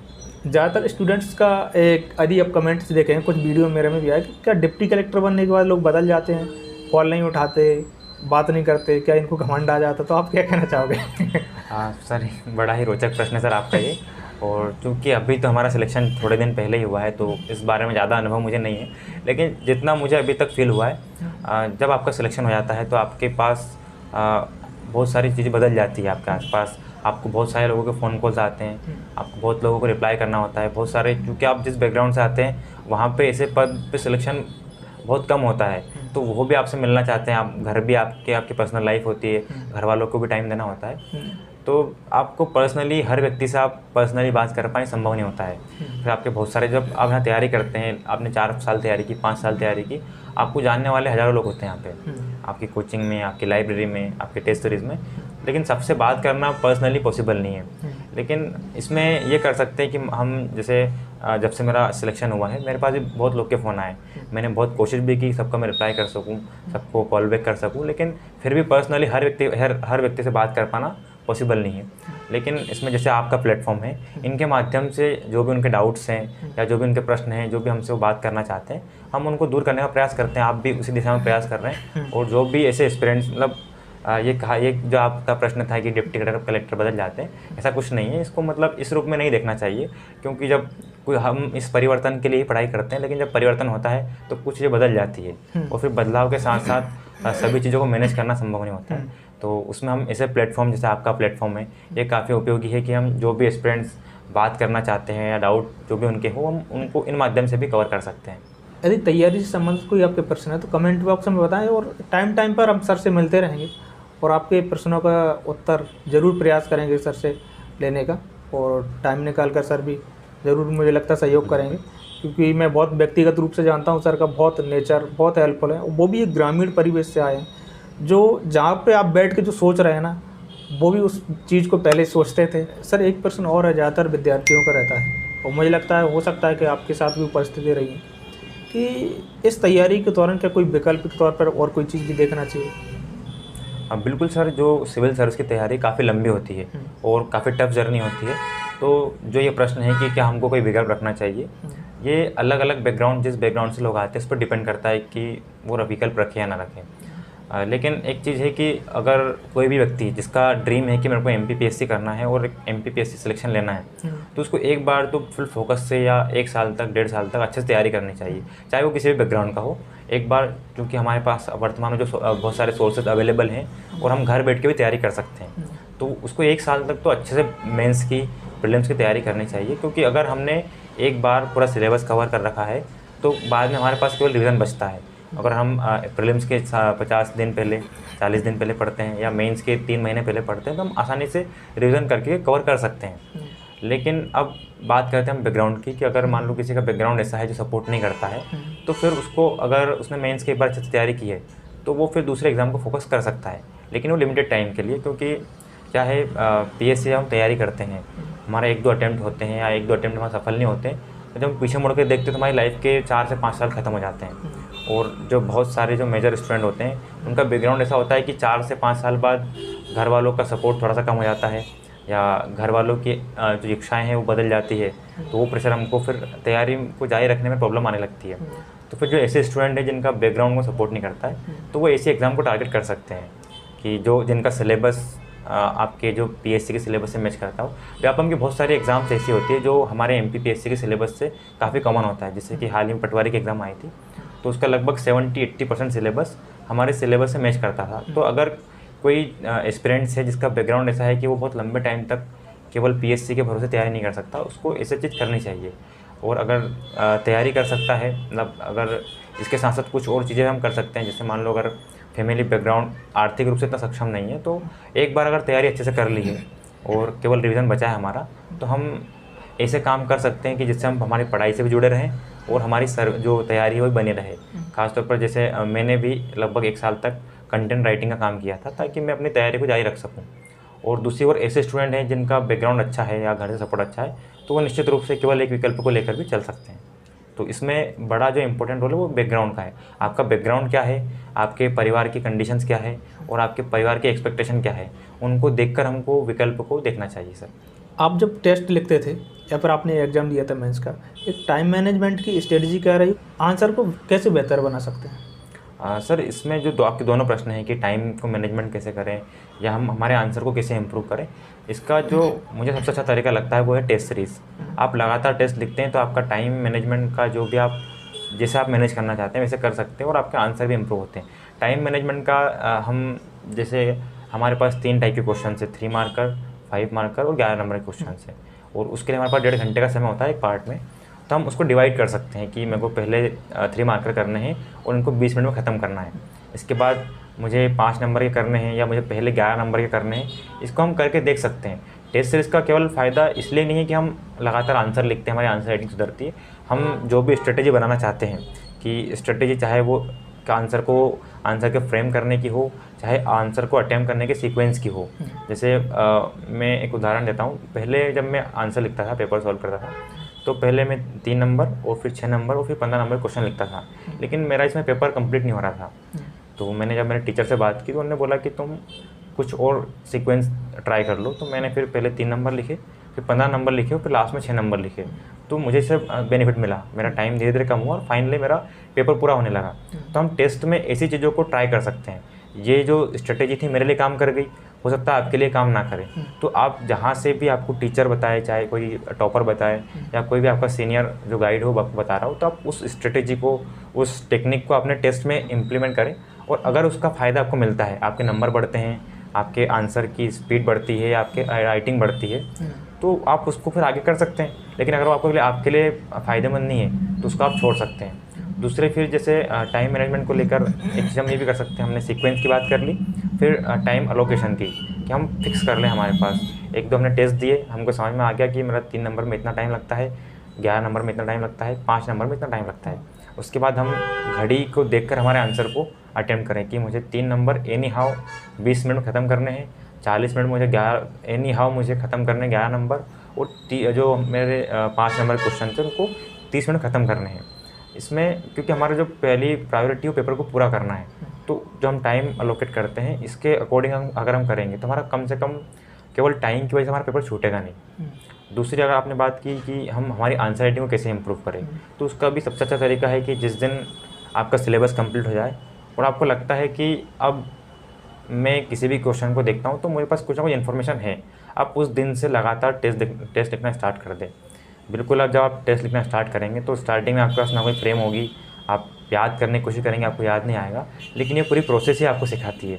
ज़्यादातर स्टूडेंट्स का एक, यदि आप कमेंट्स देखें, कुछ वीडियो मेरे में भी आया कि क्या डिप्टी कलेक्टर बनने के बाद लोग बदल जाते हैं, कॉल नहीं उठाते, बात नहीं करते, क्या इनको घमंड आ जाता? तो आप क्या कहना चाहोगे? हाँ सर, बड़ा ही रोचक प्रश्न है सर आपका ये। और चूँकि अभी तो हमारा सिलेक्शन थोड़े दिन पहले ही हुआ है, तो इस बारे में ज़्यादा अनुभव मुझे नहीं है, लेकिन जितना मुझे अभी तक फील हुआ है, जब आपका सिलेक्शन हो जाता है तो आपके पास बहुत सारी चीज़ें बदल जाती है। आपके आसपास आपको बहुत सारे लोगों के फ़ोन कॉल्स आते हैं, आपको बहुत लोगों को रिप्लाई करना होता है, बहुत सारे, क्योंकि आप जिस बैकग्राउंड से आते हैं वहाँ पे ऐसे पद पे सिलेक्शन बहुत कम होता है, तो वो भी आपसे मिलना चाहते हैं। आप घर भी आपकी पर्सनल लाइफ होती है, घर वालों को भी टाइम देना होता है, तो आपको पर्सनली हर व्यक्ति से आप पर्सनली बात कर पाएँ संभव नहीं होता है। फिर आपके बहुत सारे, जब आप यहाँ तैयारी करते हैं, आपने 4 साल तैयारी की, 5 साल तैयारी की, आपको जानने वाले हज़ारों लोग होते हैं यहाँ पे, आपकी कोचिंग में, आपकी लाइब्रेरी में, आपके टेस्ट सीरीज़ में, लेकिन सबसे बात करना पर्सनली पॉसिबल नहीं है। लेकिन इसमें ये कर सकते हैं कि हम, जैसे जब से मेरा सिलेक्शन हुआ है, मेरे पास भी बहुत लोग के फ़ोन आए, मैंने बहुत कोशिश भी की सबका मैं रिप्लाई कर सकूं, सबको कॉल बैक कर सकूं, लेकिन फिर भी पर्सनली हर व्यक्ति से बात कर पाना पॉसिबल नहीं है। लेकिन इसमें जैसे आपका प्लेटफॉर्म है, इनके माध्यम से जो भी उनके डाउट्स हैं या जो भी उनके प्रश्न हैं, जो भी हमसे वो बात करना चाहते हैं, हम उनको दूर करने का प्रयास करते हैं। आप भी उसी दिशा में प्रयास कर रहे हैं। और जो भी ऐसे एस्पिरेंट्स, मतलब ये जो आपका प्रश्न था कि डिप्टी कलेक्टर बदल जाते हैं, ऐसा कुछ नहीं है। इसको मतलब इस रूप में नहीं देखना चाहिए, क्योंकि जब हम इस परिवर्तन के लिए ही पढ़ाई करते हैं, लेकिन जब परिवर्तन होता है तो कुछ चीज़ें बदल जाती है, और फिर बदलाव के साथ साथ सभी चीज़ों को मैनेज करना संभव नहीं होता है। तो उसमें हम ऐसे प्लेटफॉर्म, जैसे आपका प्लेटफॉर्म है, ये काफ़ी उपयोगी है कि हम जो भी एस्पिरेंट्स बात करना चाहते हैं या डाउट जो भी उनके हो, हम उनको इन माध्यम से भी कवर कर सकते हैं। यदि तैयारी से संबंधित कोई आपके प्रश्न है तो कमेंट बॉक्स में बताएं, और टाइम पर हम सर से मिलते रहेंगे और आपके प्रश्नों का उत्तर ज़रूर प्रयास करेंगे सर से लेने का, और टाइम निकाल कर सर भी ज़रूर, मुझे लगता है, सहयोग करेंगे, क्योंकि मैं बहुत व्यक्तिगत रूप से जानता हूं सर का बहुत नेचर बहुत हेल्पफुल है। वो भी एक ग्रामीण परिवेश से आए हैं, जो जहाँ पे आप बैठ के जो सोच रहे हैं ना, वो भी उस चीज़ को पहले सोचते थे। सर एक प्रश्न और है, ज़्यादातर विद्यार्थियों का रहता है, और मुझे लगता है हो सकता है कि आपके साथ भी परिस्थिति रही है, कि इस तैयारी के दौरान क्या कोई वैकल्पिक तौर पर और कोई चीज़ भी देखना चाहिए? बिल्कुल सर, जो सिविल सर्विस की तैयारी काफ़ी लंबी होती है और काफ़ी टफ जर्नी होती है, तो जो ये प्रश्न है कि क्या हमको कोई विकल्प रखना चाहिए, ये अलग अलग बैकग्राउंड, जिस बैकग्राउंड से लोग आते हैं, इस पर डिपेंड करता है कि वो विकल्प रखें या ना रखें। लेकिन एक चीज़ है कि अगर कोई भी व्यक्ति जिसका ड्रीम है कि मेरे को MPPSC करना है और MPPSC सिलेक्शन लेना है, तो उसको एक बार तो फुल फोकस से या 1 साल तक, 1.5 साल तक अच्छे से तैयारी करनी चाहिए, चाहे वो किसी भी बैकग्राउंड का हो। एक बार, क्योंकि हमारे पास वर्तमान में जो बहुत सारे सोर्सेज अवेलेबल हैं और हम घर बैठ के भी तैयारी कर सकते हैं, तो उसको 1 साल तक तो अच्छे से मेंस की प्रीलिम्स की तैयारी करनी चाहिए, क्योंकि अगर हमने एक बार पूरा सिलेबस कवर कर रखा है तो बाद में हमारे पास केवल रिवीजन बचता है। अगर हम प्रीलिम्स के 50 दिन पहले, 40 दिन पहले पढ़ते हैं या मेंस के 3 महीने पहले पढ़ते हैं तो हम आसानी से रिवीजन करके कवर कर सकते हैं। लेकिन अब बात करते हैं हम बैकग्राउंड की, कि अगर मान लो किसी का बैकग्राउंड ऐसा है जो सपोर्ट नहीं करता है, तो फिर उसको, अगर उसने मेंस की एक बार अच्छे से तैयारी की है तो वो फिर दूसरे एग्ज़ाम को फोकस कर सकता है, लेकिन वो लिमिटेड टाइम के लिए। क्योंकि क्या है, पीएससी हम तैयारी करते हैं, हमारे 1-2 अटैम्प्ट होते हैं या 1-2 अटैम्प्ट हमारे सफल नहीं होते, तो जब हम पीछे मुड़ के देखते हैं तो हमारी लाइफ के 4 से 5 साल ख़त्म हो जाते हैं। और जो बहुत सारे जो मेजर स्टूडेंट होते हैं उनका बैकग्राउंड ऐसा होता है कि 4 से 5 साल बाद घर वालों का सपोर्ट थोड़ा सा कम हो जाता है, या घर वालों की जो इच्छाएँ हैं वो बदल जाती है, तो वो प्रेशर हमको फिर तैयारी को जारी रखने में प्रॉब्लम आने लगती है। तो फिर जो ऐसे स्टूडेंट हैं जिनका बैकग्राउंड को सपोर्ट नहीं करता है, तो वो ऐसे एग्ज़ाम को टारगेट कर सकते हैं कि जिनका सिलेबस आपके जो पीएससी के सिलेबस से मैच करता हो। व्यापम की बहुत सारी एग्ज़ाम्स ऐसी होती है जो हमारे एमपीपीएससी के सिलेबस से काफ़ी कॉमन होता है। जैसे कि हाल ही में पटवारी की एग्ज़ाम आई थी, तो उसका लगभग 70-80% सिलेबस हमारे सिलेबस से मैच करता था। तो अगर कोई एस्पिरेंट्स है जिसका बैकग्राउंड ऐसा है कि वो बहुत लंबे टाइम तक केवल पीएससी के भरोसे तैयारी नहीं कर सकता, उसको ऐसे चीज़ करनी चाहिए। और अगर तैयारी कर सकता है, मतलब अगर इसके साथ साथ कुछ और चीज़ें हम कर सकते हैं, जैसे मान लो अगर फैमिली बैकग्राउंड आर्थिक रूप से इतना सक्षम नहीं है, तो एक बार अगर तैयारी अच्छे से कर ली है और केवल रिवीजन बचा है हमारा, तो हम ऐसे काम कर सकते हैं कि जिससे हम हमारी पढ़ाई से भी जुड़े रहें और हमारी जो तैयारी है वो बनी रहे। ख़ासतौर पर जैसे मैंने भी लगभग 1 साल तक कंटेंट राइटिंग का काम किया था, ताकि मैं अपनी तैयारी को जारी रख सकूँ। और दूसरी ओर ऐसे स्टूडेंट हैं जिनका बैकग्राउंड अच्छा है या घर से सपोर्ट अच्छा है, तो वो निश्चित रूप से केवल एक विकल्प को लेकर भी चल सकते हैं। तो इसमें बड़ा जो इम्पोर्टेंट रोल है वो बैकग्राउंड का है। आपका बैकग्राउंड क्या है, आपके परिवार की कंडीशंस क्या है और आपके परिवार की एक्सपेक्टेशन क्या है, उनको देखकर हमको विकल्प को देखना चाहिए सर। आप जब टेस्ट लिखते थे या फिर आपने एग्ज़ाम दिया था मेंस का, एक टाइम मैनेजमेंट की स्ट्रेटजी क्या रही, आंसर को कैसे बेहतर बना सकते हैं? सर, इसमें जो आपके दोनों प्रश्न हैं कि टाइम को मैनेजमेंट कैसे करें या हम हमारे आंसर को कैसे इम्प्रूव करें, इसका जो मुझे सबसे अच्छा तरीका लगता है वो है टेस्ट सीरीज़। आप लगातार टेस्ट लिखते हैं तो आपका टाइम मैनेजमेंट का जो भी आप जैसे आप मैनेज करना चाहते हैं वैसे कर सकते हैं और आपके आंसर भी इम्प्रूव होते हैं। टाइम मैनेजमेंट का हम जैसे हमारे पास 3 टाइप के क्वेश्चन है, 3 मार्कर, 5 मार्कर और 11 नंबर के क्वेश्चन है, और उसके लिए हमारे पास 1.5 घंटे का समय होता है एक पार्ट में। तो हम उसको डिवाइड कर सकते हैं कि मेरे को पहले 3 मार्कर करने हैं और उनको 20 मिनट में ख़त्म करना है। इसके बाद मुझे 5 नंबर के करने हैं या मुझे पहले 11 नंबर के करने हैं, इसको हम करके देख सकते हैं। टेस्ट सीरीज़ का केवल फ़ायदा इसलिए नहीं है कि हम लगातार आंसर लिखते हैं, हमारी आंसर राइटिंग सुधरती है। हम जो भी स्ट्रेटेजी बनाना चाहते हैं, कि स्ट्रेटेजी चाहे वो आंसर के फ्रेम करने की हो, चाहे आंसर को अटैम्प्ट करने के सीक्वेंस की हो। जैसे मैं एक उदाहरण देता हूँ। पहले जब मैं आंसर लिखता था, पेपर सॉल्व करता था, तो पहले मैं 3 नंबर और फिर 6 नंबर और फिर 15 नंबर क्वेश्चन लिखता था, लेकिन मेरा इसमें पेपर कंप्लीट नहीं हो रहा था। तो जब मैंने टीचर से बात की तो उन्होंने बोला कि तुम कुछ और सीक्वेंस ट्राई कर लो। तो मैंने फिर पहले 3 नंबर लिखे, फिर 15 नंबर लिखे और फिर लास्ट में 6 नंबर लिखे। तो मुझे इससे बेनिफिट मिला, मेरा टाइम धीरे धीरे कम हुआ और फाइनली मेरा पेपर पूरा होने लगा। तो हम टेस्ट में ऐसी चीज़ों को ट्राई कर सकते हैं। ये जो स्ट्रेटेजी थी मेरे लिए काम कर गई, हो सकता है आपके लिए काम ना करे। तो आप जहाँ से भी आपको टीचर बताए, चाहे कोई टॉपर बताए या कोई भी आपका सीनियर जो गाइड हो वो आपको बता रहा हो, तो आप उस स्ट्रेटेजी को, उस टेक्निक को अपने टेस्ट में इम्प्लीमेंट करें। और अगर उसका फ़ायदा आपको मिलता है, आपके नंबर बढ़ते हैं, आपके आंसर की स्पीड बढ़ती है, आपके राइटिंग बढ़ती है, तो आप उसको फिर आगे कर सकते हैं। लेकिन अगर वो आपके लिए फ़ायदेमंद नहीं है तो उसको आप छोड़ सकते हैं। दूसरे फिर जैसे टाइम मैनेजमेंट को लेकर एक चीज़ हम ये भी कर सकते हैं। हमने सीक्वेंस की बात कर ली, फिर टाइम अलोकेशन की, कि हम फिक्स कर लें हमारे पास 1-2 हमने टेस्ट दिए, हमको समझ में आ गया कि मेरा 3 नंबर में इतना टाइम लगता है, 11 नंबर में इतना टाइम लगता है, 5 नंबर में इतना टाइम लगता है। उसके बाद हम घड़ी को देखकर हमारे आंसर को अटेम्प्ट करें कि मुझे 3 नंबर एनी हाउ 20 मिनट में ख़त्म करने हैं, 40 मिनट मुझे एनी हाउ मुझे ख़त्म करने 11 नंबर, और जो मेरे 5 नंबर क्वेश्चन थे उनको 30 मिनट ख़त्म करने हैं। इसमें क्योंकि हमारा जो पहली प्रायोरिटी हो पेपर को पूरा करना है, तो जो हम टाइम अलोकेट करते हैं इसके अकॉर्डिंग अगर हम करेंगे तो हमारा कम से कम केवल टाइम की वजह से हमारा पेपर छूटेगा नहीं। दूसरी अगर आपने बात की कि हम हमारी आंसर राइटिंग को कैसे इम्प्रूव करें, तो उसका भी सबसे अच्छा तरीका है कि जिस दिन आपका सिलेबस कंप्लीट हो जाए और आपको लगता है कि अब मैं किसी भी क्वेश्चन को देखता हूँ तो मेरे पास कुछ ना कुछ इन्फॉर्मेशन है, आप उस दिन से लगातार टेस्ट लिखना स्टार्ट कर दें। बिल्कुल, अब जब आप टेस्ट लिखना स्टार्ट करेंगे तो स्टार्टिंग में आपके पास ना कोई फ्रेम होगी, आप याद करने की कोशिश करेंगे, आपको याद नहीं आएगा, लेकिन ये पूरी प्रोसेस ही आपको सिखाती है।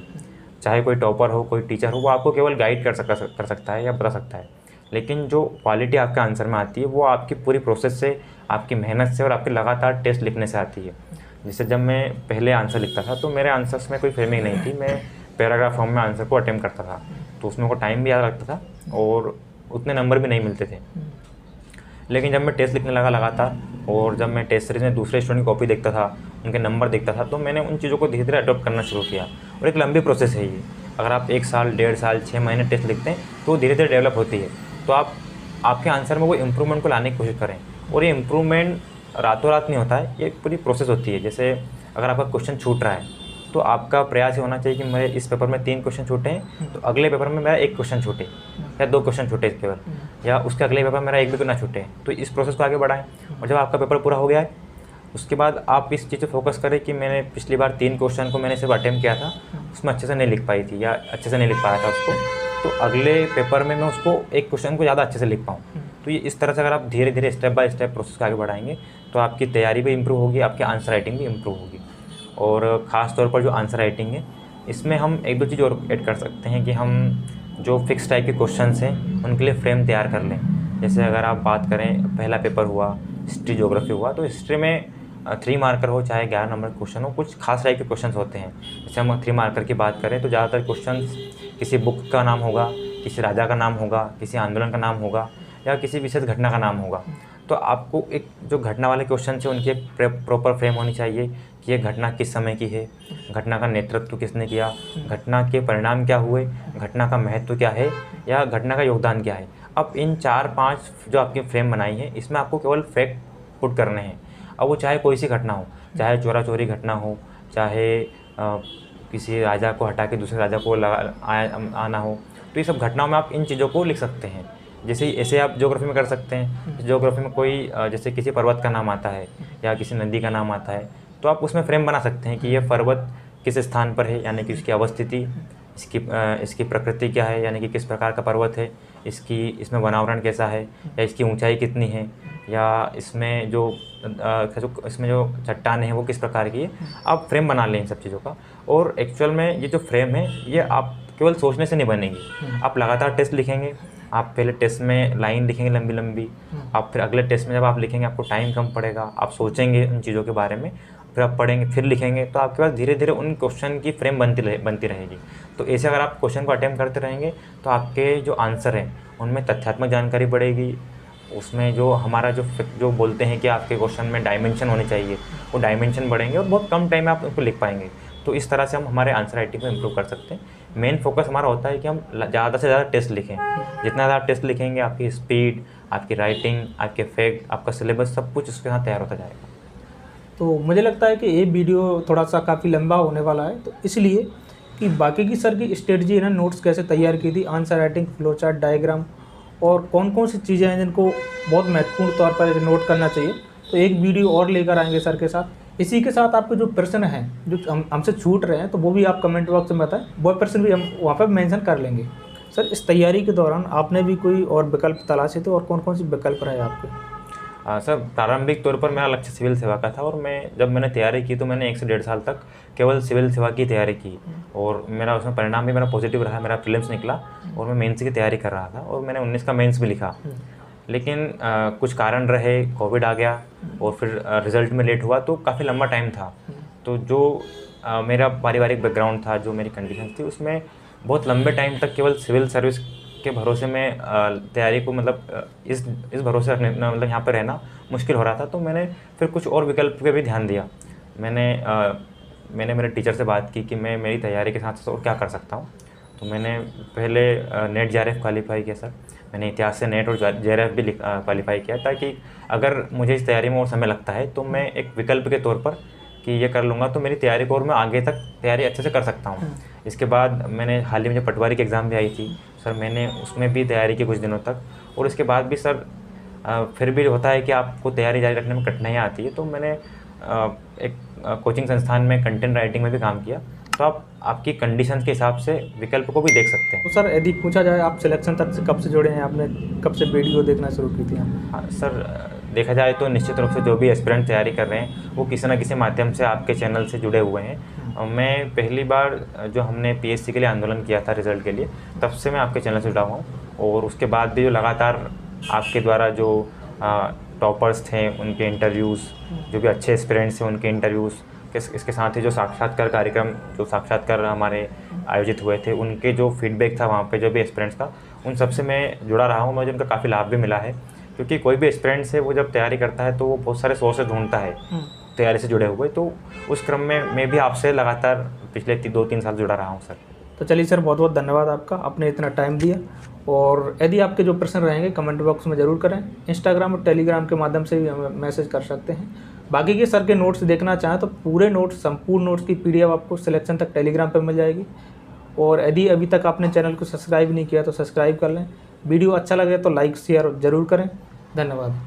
चाहे कोई टॉपर हो, कोई टीचर हो, वो आपको केवल गाइड कर सकता है या बता सकता है, लेकिन जो क्वालिटी आपके आंसर में आती है वो आपकी पूरी प्रोसेस से, आपकी मेहनत से और आपके लगातार टेस्ट लिखने से आती है। जैसे जब मैं पहले आंसर लिखता था तो मेरे आंसर्स में कोई फ्रेमिंग नहीं थी, मैं पैराग्राफ फॉर्म में आंसर को अटेम्प्ट करता था, तो उसमें को टाइम भी ज़्यादा लगता था और उतने नंबर भी नहीं मिलते थे। लेकिन जब मैं टेस्ट लिखने लगा लगातार, और जब मैं टेस्ट सीरीज में दूसरे स्टूडेंट की कॉपी देखता था, उनके नंबर देखता था, तो मैंने उन चीज़ों को धीरे धीरे अडॉप्ट करना शुरू किया। और एक लंबी प्रोसेस है ये, अगर आप 1 साल, 1.5 साल, 6 महीने टेस्ट लिखते हैं तो धीरे धीरे डेवलप होती है। तो आप आपके आंसर में वो इम्प्रूवमेंट को लाने की कोशिश करें, और ये इम्प्रूवमेंट रातों रात नहीं होता है, ये पूरी प्रोसेस होती है। जैसे अगर आपका क्वेश्चन छूट रहा है तो आपका प्रयास ये होना चाहिए कि मेरे इस पेपर में 3 क्वेश्चन छूटे हैं तो अगले पेपर में मेरा 1 क्वेश्चन छूटे या 2 क्वेश्चन छूटे केवल, या उसके अगले पेपर में मेरा 1 भी ना छूटे। तो इस प्रोसेस को आगे बढ़ाएं, और जब आपका पेपर पूरा हो गया है उसके बाद आप इस चीज़ पर फोकस करें कि मैंने पिछली बार 3 क्वेश्चन को मैंने सिर्फ अटेम्प्ट किया था, उसमें अच्छे से नहीं लिख पाई थी या अच्छे से नहीं लिख पाया था उसको, तो अगले पेपर में मैं उसको 1 क्वेश्चन को ज़्यादा अच्छे से लिख पाऊँ। तो ये इस तरह से अगर आप धीरे धीरे स्टेप बाय स्टेप प्रोसेस को आगे बढ़ाएंगे तो आपकी तैयारी भी इम्प्रूव होगी, आपकी आंसर राइटिंग भी इम्प्रूव होगी। और ख़ास तौर पर जो आंसर राइटिंग है इसमें हम 1-2 चीज़ और ऐड कर सकते हैं कि हम जो फिक्स टाइप के क्वेश्चंस हैं उनके लिए फ्रेम तैयार कर लें। जैसे अगर आप बात करें, पहला पेपर हुआ हिस्ट्री ज्योग्राफी हुआ, तो हिस्ट्री में 3 मार्कर हो चाहे 11 नंबर क्वेश्चन हो, कुछ खास टाइप के क्वेश्चन होते हैं। जैसे हम 3 मार्कर की बात करें तो ज़्यादातर क्वेश्चन किसी बुक का नाम होगा, किसी राजा का नाम होगा, किसी आंदोलन का नाम होगा या किसी विशेष घटना का नाम होगा। तो आपको एक जो घटना वाले क्वेश्चन है उनकी एक प्रॉपर फ्रेम होनी चाहिए कि ये घटना किस समय की है, घटना का नेतृत्व किसने किया, घटना के परिणाम क्या हुए, घटना का महत्व क्या है या घटना का योगदान क्या है। अब इन 4-5 जो आपकी फ्रेम बनाई है इसमें आपको केवल फैक्ट पुट करने हैं। अब वो चाहे कोई सी घटना हो, चाहे चोरा चोरी घटना हो, चाहे किसी राजा को हटा के दूसरे राजा को आना हो, तो ये सब घटनाओं में आप इन चीज़ों को लिख सकते हैं। जैसे ऐसे आप ज्योग्राफी में कर सकते हैं, ज्योग्राफी में कोई जैसे किसी पर्वत का नाम आता है या किसी नदी का नाम आता है तो आप उसमें फ्रेम बना सकते हैं कि ये पर्वत किस स्थान पर है, यानी कि इसकी अवस्थिति, इसकी प्रकृति क्या है, यानी कि किस प्रकार का पर्वत है, इसमें वनावरण कैसा है, या इसकी ऊंचाई कितनी है, या इसमें जो चट्टानें हैं वो किस प्रकार की है। आप फ्रेम बना लें इन सब चीज़ों का। और एक्चुअल में ये जो फ्रेम है ये आप केवल सोचने से नहीं बनेगी, आप लगातार टेस्ट लिखेंगे। आप पहले टेस्ट में लाइन लिखेंगे लंबी लंबी, आप फिर अगले टेस्ट में जब आप लिखेंगे आपको टाइम कम पड़ेगा, आप सोचेंगे उन चीज़ों के बारे में, फिर आप पढ़ेंगे, फिर लिखेंगे, तो आपके पास धीरे धीरे उन क्वेश्चन की फ्रेम बनती रहेगी। तो ऐसे अगर आप क्वेश्चन को अटेम्प्ट करते रहेंगे तो आपके जो आंसर हैं उनमें तथ्यात्मक जानकारी बढ़ेगी, उसमें जो हमारा जो बोलते हैं कि आपके क्वेश्चन में डायमेंशन होने चाहिए वो डायमेंशन बढ़ेंगे और बहुत कम टाइम में आप उनको लिख पाएंगे। तो इस तरह से हम हमारे आंसर राइटिंग को इम्प्रूव कर सकते हैं। मेन फोकस हमारा होता है कि हम ज़्यादा से ज़्यादा टेस्ट लिखें। जितना ज़्यादा आप टेस्ट लिखेंगे आपकी स्पीड, आपकी राइटिंग, आपके फैक्ट, आपका सिलेबस सब कुछ उसके साथ तैयार होता जाएगा। तो मुझे लगता है कि ये वीडियो थोड़ा सा काफ़ी लंबा होने वाला है, तो इसलिए कि बाकी की सर की स्ट्रेटजी है ना, नोट्स कैसे तैयार की थी, answer writing, flow chart, diagram और कौन कौन सी चीज़ें हैं जिनको बहुत महत्वपूर्ण तौर पर नोट करना चाहिए, तो एक वीडियो और लेकर आएंगे सर के साथ। इसी के साथ आपके जो प्रश्न हैं जो हमसे छूट रहे हैं तो वो भी आप कमेंट बॉक्स में बताएं, वो प्रश्न भी हम वहाँ पर मेंशन कर लेंगे। सर इस तैयारी के दौरान आपने भी कोई और विकल्प तलाशे थे और कौन कौन से विकल्प रहे आपके? सर प्रारंभिक तौर पर मेरा लक्ष्य सिविल सेवा का था, और जब मैंने तैयारी की तो मैंने 1 से 1.5 साल तक केवल सिविल सेवा की तैयारी की, और मेरा उसमें परिणाम भी मेरा पॉजिटिव रहा। मेरा प्रीलिम्स निकला और मैं मेंस की तैयारी कर रहा था और मैंने 19 का मेंस भी लिखा। लेकिन कुछ कारण रहे, कोविड आ गया और फिर रिज़ल्ट में लेट हुआ, तो काफ़ी लंबा टाइम था। तो जो मेरा पारिवारिक बैकग्राउंड था, जो मेरी कंडीशन थी, उसमें बहुत लंबे टाइम तक केवल सिविल सर्विस के भरोसे में तैयारी को इस भरोसे रखने यहाँ पर रहना मुश्किल हो रहा था। तो मैंने फिर कुछ और विकल्प पे भी ध्यान दिया। मैंने मेरे टीचर से बात की कि मैं मेरी तैयारी के साथ साथ और क्या कर सकता हूँ। तो मैंने पहले नेट JRF क्वालिफाई किया सर। मैंने इतिहास से नेट और JRF भी क्वालिफाई किया, ताकि अगर मुझे इस तैयारी में और समय लगता है तो मैं एक विकल्प के तौर पर कि ये कर लूँगा तो मेरी तैयारी को और मैं आगे तक तैयारी अच्छे से कर सकता हूँ। इसके बाद मैंने हाल ही में जो पटवारी की एग्ज़ाम भी आई थी सर, मैंने उसमें भी तैयारी की कुछ दिनों तक, और इसके बाद भी सर फिर भी होता है कि आपको तैयारी जारी रखने में कठिनाइयाँ आती है। तो मैंने एक कोचिंग संस्थान में कंटेंट राइटिंग में भी काम किया। तो आप आपकी कंडीशंस के हिसाब से विकल्प को भी देख सकते हैं। तो सर यदि पूछा जाए आप सिलेक्शन तक से कब से जुड़े हैं, आपने कब से वीडियो देखना शुरू की थी? हाँ सर, देखा जाए तो निश्चित रूप से जो भी एस्पिरेंट तैयारी कर रहे हैं वो किसी न किसी माध्यम से आपके चैनल से जुड़े हुए हैं। मैं पहली बार जो हमने PSC के लिए आंदोलन किया था रिज़ल्ट के लिए, तब से मैं आपके चैनल से जुड़ा हुआ हूँ। और उसके बाद भी जो लगातार आपके द्वारा जो टॉपर्स थे उनके इंटरव्यूज़, जो भी अच्छे एस्पिरेंट्स हैं उनके इंटरव्यूज़, इसके साथ ही जो साक्षात्कार कार्यक्रम, जो साक्षात्कार हमारे आयोजित हुए थे, उनके जो फीडबैक था वहाँ पे जो भी एस्पिरेंट्स का, उन सब से मैं जुड़ा रहा हूँ। मुझे उनका काफ़ी लाभ भी मिला है, क्योंकि कोई भी एस्पिरेंट्स है वो जब तैयारी करता है तो वो बहुत सारे सोर्सेज ढूंढता है तैयारी से जुड़े हुए। तो उस क्रम में मैं भी आपसे लगातार पिछले 2-3 साल जुड़ा रहा हूँ सर। तो चलिए सर, बहुत बहुत धन्यवाद आपका, आपने इतना टाइम दिया। और यदि आपके जो प्रश्न रहेंगे कमेंट बॉक्स में ज़रूर करें। इंस्टाग्राम और टेलीग्राम के माध्यम से भी हमें मैसेज कर सकते हैं। बाकी के सर के नोट्स देखना चाहें तो पूरे नोट्स, संपूर्ण नोट्स की PDF आपको सिलेक्शन तक टेलीग्राम पर मिल जाएगी। और यदि अभी तक आपने चैनल को सब्सक्राइब नहीं किया तो सब्सक्राइब कर लें। वीडियो अच्छा लगे तो लाइक शेयर ज़रूर करें। धन्यवाद।